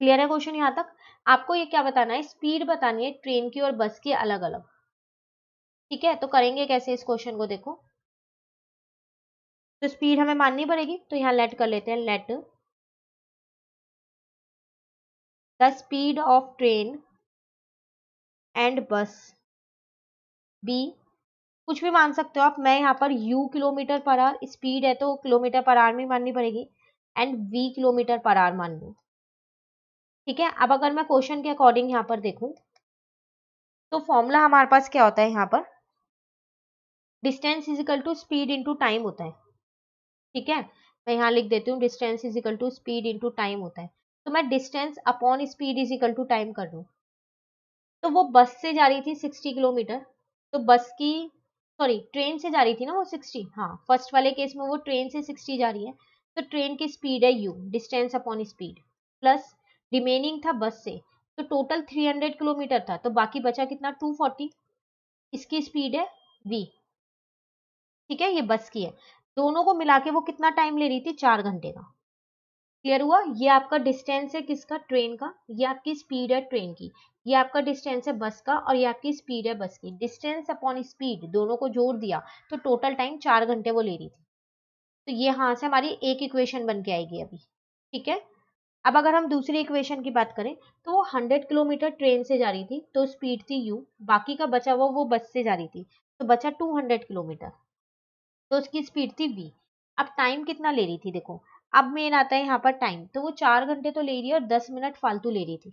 Speaker 1: क्लियर है क्वेश्चन यहाँ तक? आपको ये क्या बताना है, स्पीड बतानी है ट्रेन की और बस की अलग अलग। ठीक है, तो करेंगे कैसे इस क्वेश्चन को, देखो तो स्पीड हमें माननी पड़ेगी, तो यहाँ लेट कर लेते हैं, let the speed of train and बस बी, कुछ भी मान सकते हो आप, मैं यहाँ पर u kilometre per our, speed है तो किलोमीटर पर आवर में माननी पड़ेगी, and v kilometre per our मान लूँ। ठीक है, अब अगर मैं क्वेश्चन के अकॉर्डिंग यहाँ पर देखूं, तो फॉर्मूला हमारे पास क्या होता है, यहाँ पर distance is equal to speed into time होता है। ठीक है, मैं यहाँ लिख देती हूँ distance is equal to speed into time होता है, तो मैं distance upon speed is equal to time कर दूँ। तो वो बस से जा रही थी 60 किलोमीटर, तो बस की, सॉरी ट्रेन से जा रही थी ना वो 60, हाँ फर्स्ट वाले केस में वो ट्रेन से 60 जा रही है, तो ट्रेन की स्पीड है u, distance upon speed, plus remaining था बस से, तो टोटल 300 किलोमीटर था, तो बाकी बचा कितना, 240, इसकी स्पीड है v। ठीक है, ये बस की है, दोनों को मिला के वो कितना टाइम ले रही थी, 4 घंटे का। क्लियर हुआ, ये आपका डिस्टेंस है किसका, ट्रेन का, ये आपकी स्पीड है ट्रेन की, ये आपका डिस्टेंस है बस का, और ये आपकी स्पीड है बस की, डिस्टेंस अपॉन स्पीड दोनों को जोड़ दिया तो टोटल टाइम 4 घंटे वो ले रही थी। तो ये यहाँ से हमारी एक इक्वेशन बन के आएगी अभी। ठीक है, अब अगर हम दूसरी इक्वेशन की बात करें, तो वो 100 किलोमीटर ट्रेन से जा रही थी, तो स्पीड थी u, बाकी का बचा हुआ वो बस से जा रही थी, तो बचा 200 किलोमीटर, तो उसकी स्पीड थी v। अब टाइम कितना ले रही थी, देखो अब मेन आता है यहाँ पर टाइम, तो वो 4 घंटे तो ले रही है और 10 मिनट फालतू ले रही थी।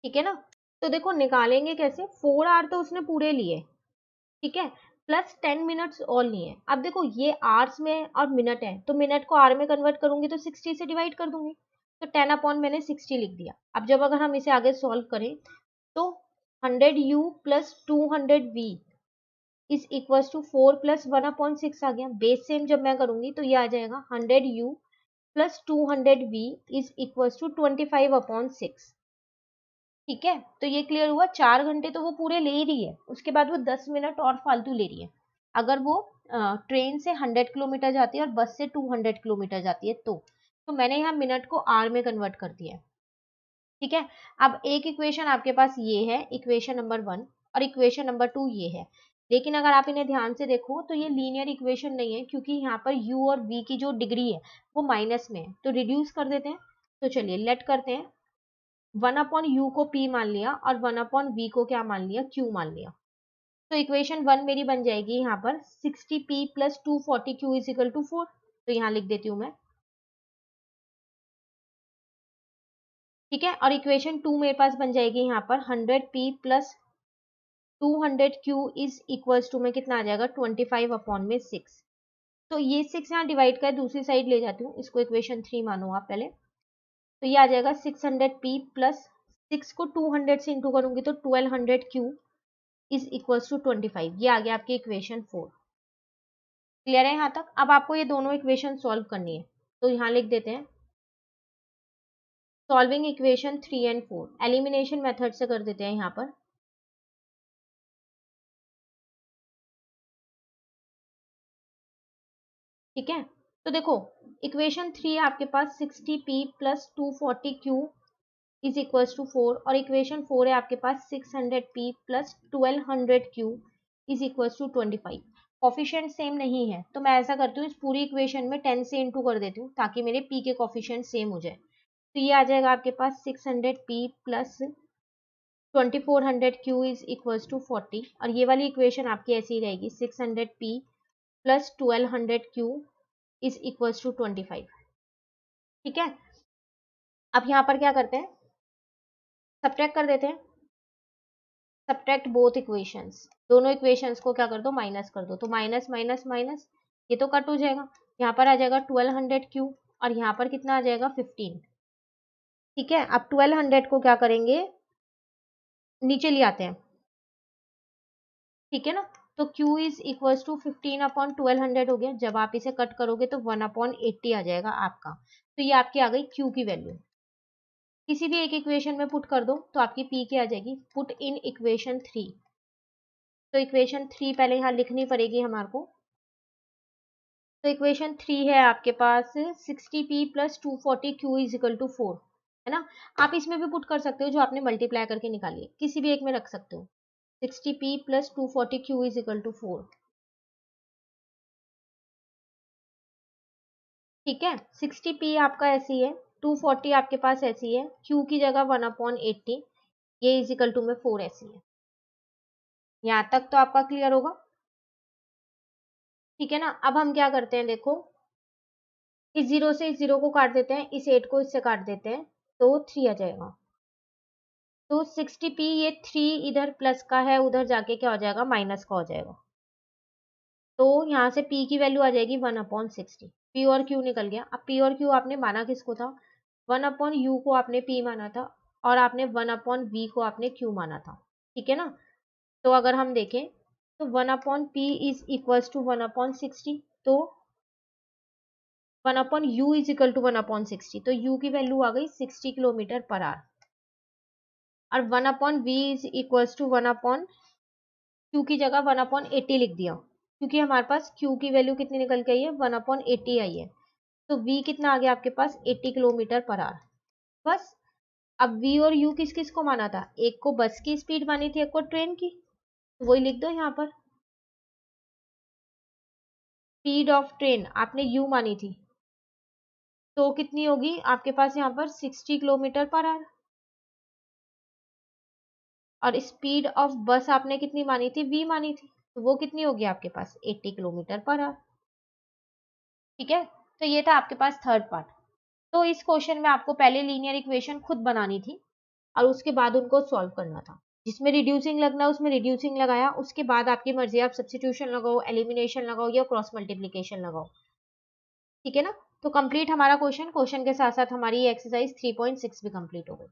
Speaker 1: ठीक है ना, तो देखो निकालेंगे कैसे, 4 आवर तो उसने पूरे लिए, ठीक है, प्लस 10 मिनट्स और लिए। अब देखो ये आवर्स में और मिनट है, तो मिनट को आर में कन्वर्ट करूंगी तो 60 से डिवाइड कर दूंगी, तो 10 अपॉन मैंने 60 लिख दिया। अब जब अगर हम इसे आगे सॉल्व करें, तो 100u plus 200v is equal to 4 plus 1/6 आ गया। बेस सेम जब मैं करूंगी तो ये आ जाएगा 100u plus 200v is equal to 25/6। ठीक है, तो ये क्लियर हुआ, 4 घंटे तो वो पूरे ले ही रही है, उसके बाद वो 10 मिनट और फालतू ले रही है। अगर वो ट्रेन से 100 किलोमीटर जाती है और बस से 200 किलोमीटर जाती है, तो मैंने यहाँ मिनट को आर में कन्वर्ट कर दिया है। ठीक है, अब एक इक्वेशन आपके पास ये है, इक्वेशन नंबर 1, और इक्वेशन नंबर 2 ये है। लेकिन अगर आप इन्हें ध्यान से देखो तो ये लीनियर इक्वेशन नहीं है, क्योंकि यहाँ पर u और v की जो डिग्री है वो माइनस में है, तो रिड्यूस कर देते हैं। तो चलिए लेट करते हैं, 1/u को p मान लिया और 1/v को क्या मान लिया, q मान लिया। तो इक्वेशन 1 मेरी बन जाएगी यहाँ पर 60p plus 240q is equal to 4, तो यहाँ लिख देती हूँ मैं। ठीक है, और इक्वेशन 2 मेरे पास बन जाएगी यहाँ पर 100p plus 200q is equals to में कितना आ जाएगा 25 अपॉन में 6। तो ये 6 यहाँ डिवाइड कर दूसरी साइड ले जाती हूँ, इसको इक्वेशन 3 मानो आप पहले। तो ये आ जाएगा 600p प्लस 6 को 200 से इंटू करूंगी तो 1200q इज इक्वल्स टू 25। ये आ गया आपकी इक्वेशन 4। क्लियर है यहाँ तक? अब आपको ये दोनों इक्वेशन सॉल्व करनी है, तो यहाँ लिख देते हैं solving equation 3 and 4। Elimination method से कर देते हैं यहाँ पर। ठीक है, तो देखो इक्वेशन 3 आपके पास 60p plus 240q is equals to 4 और इक्वेशन 4 है आपके पास 600p plus 1200q is equals to 25। Coefficient same नहीं है तो मैं ऐसा करती हूँ इस पूरी इक्वेशन में 10 से इंटू कर देती हूँ ताकि मेरे p के कॉफिशिएंट सेम हो जाए। तो ये आ जाएगा आपके पास 600p plus 2400q is equals to 40 और ये वाली इक्वेशन आपकी ऐसी ही रहेगी 600p plus 1200q is equals to 25। ठीक है, अब यहाँ पर क्या करते हैं सब्ट्रैक्ट कर देते हैं। सब्ट्रैक्ट बोथ इक्वेशंस, दोनों इक्वेशंस को क्या कर दो माइनस कर दो, तो माइनस माइनस माइनस ये तो कट हो जाएगा। यहाँ पर आ जाएगा 1200q और यहाँ पर कितना आ जाएगा 15। ठीक है, अब 1200 को क्या करेंगे नीचे ले आते हैं। ठीक है ना, तो q is equals to 15 upon 1200 हो गया। जब आप इसे कट करोगे तो 1 अपॉन 80 आ जाएगा आपका। तो ये आपकी आ गई q की वैल्यू। किसी भी एक इक्वेशन में पुट कर दो तो आपकी p की आ जाएगी। पुट इन इक्वेशन 3, तो इक्वेशन 3 पहले यहाँ लिखनी पड़ेगी हमारे को। तो इक्वेशन 3 है आपके पास 60p plus 240q is equal to 4, है ना। आप इसमें भी पुट कर सकते हो जो आपने मल्टीप्लाई करके निकाली है, किसी भी एक में रख सकते हो। 60p plus 240q is equal to 4। ठीक है, 60p आपका ऐसी है, 240 आपके पास ऐसी है, q की जगह 1 अपॉन 80, ये इज इक्वल टू में 4 ऐसी है। यहाँ तक तो आपका क्लियर होगा। ठीक है ना, अब हम क्या करते हैं देखो, इस 0 से इस 0 को काट देते हैं, इस 8 को इससे काट देते हैं तो 3 आ जाएगा। तो 60p ये 3 इधर प्लस का है, उधर जाके क्या हो जाएगा माइनस का हो जाएगा। तो यहाँ से p की वैल्यू आ जाएगी 1 अपॉन 60। p और q निकल गया। अब p और q आपने माना किसको था, 1 अपॉन u को आपने p माना था और आपने 1 अपॉन v को आपने q माना था। ठीक है ना, तो अगर हम देखें तो 1 upon p is equals to 1 upon 60, तो 1 upon u is equal to 1 upon 60, तो u की वैल्यू आ गई 60 किलोमीटर पर आवर। और 1 upon v is equals to 1 upon q की जगह 1 अपॉन 80 लिख दिया, क्योंकि हमारे पास q की वैल्यू कितनी निकल के आई है 1 अपॉन 80 आई है। तो v कितना आ गया आपके पास 80 किलोमीटर पर आवर। बस, अब v और u किस किस को माना था, एक को बस की स्पीड मानी थी, एक को ट्रेन की, तो वही लिख दो यहाँ पर। स्पीड ऑफ ट्रेन आपने u मानी थी तो कितनी होगी आपके पास यहाँ पर 60 किलोमीटर पर आवर, और स्पीड ऑफ बस आपने कितनी मानी थी v मानी थी, तो वो कितनी होगी आपके पास 80 किलोमीटर पर आवर। ठीक है, तो ये था आपके पास थर्ड पार्ट। तो इस क्वेश्चन में आपको पहले लीनियर इक्वेशन खुद बनानी थी और उसके बाद उनको सॉल्व करना था। जिसमें रिड्यूसिंग लगना उसमें रिड्यूसिंग लगाया, उसके बाद आपकी मर्जी, आप सब्स्टिट्यूशन लगाओ, एलिमिनेशन लगाओ या क्रॉस मल्टीप्लीकेशन लगाओ। ठीक है ना, तो कंप्लीट हमारा क्वेश्चन के साथ साथ हमारी एक्सरसाइज 3.6 भी कंप्लीट हो गई।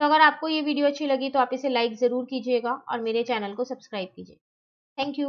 Speaker 1: तो अगर आपको ये वीडियो अच्छी लगी तो आप इसे लाइक ज़रूर कीजिएगा और मेरे चैनल को सब्सक्राइब कीजिए। Thank you.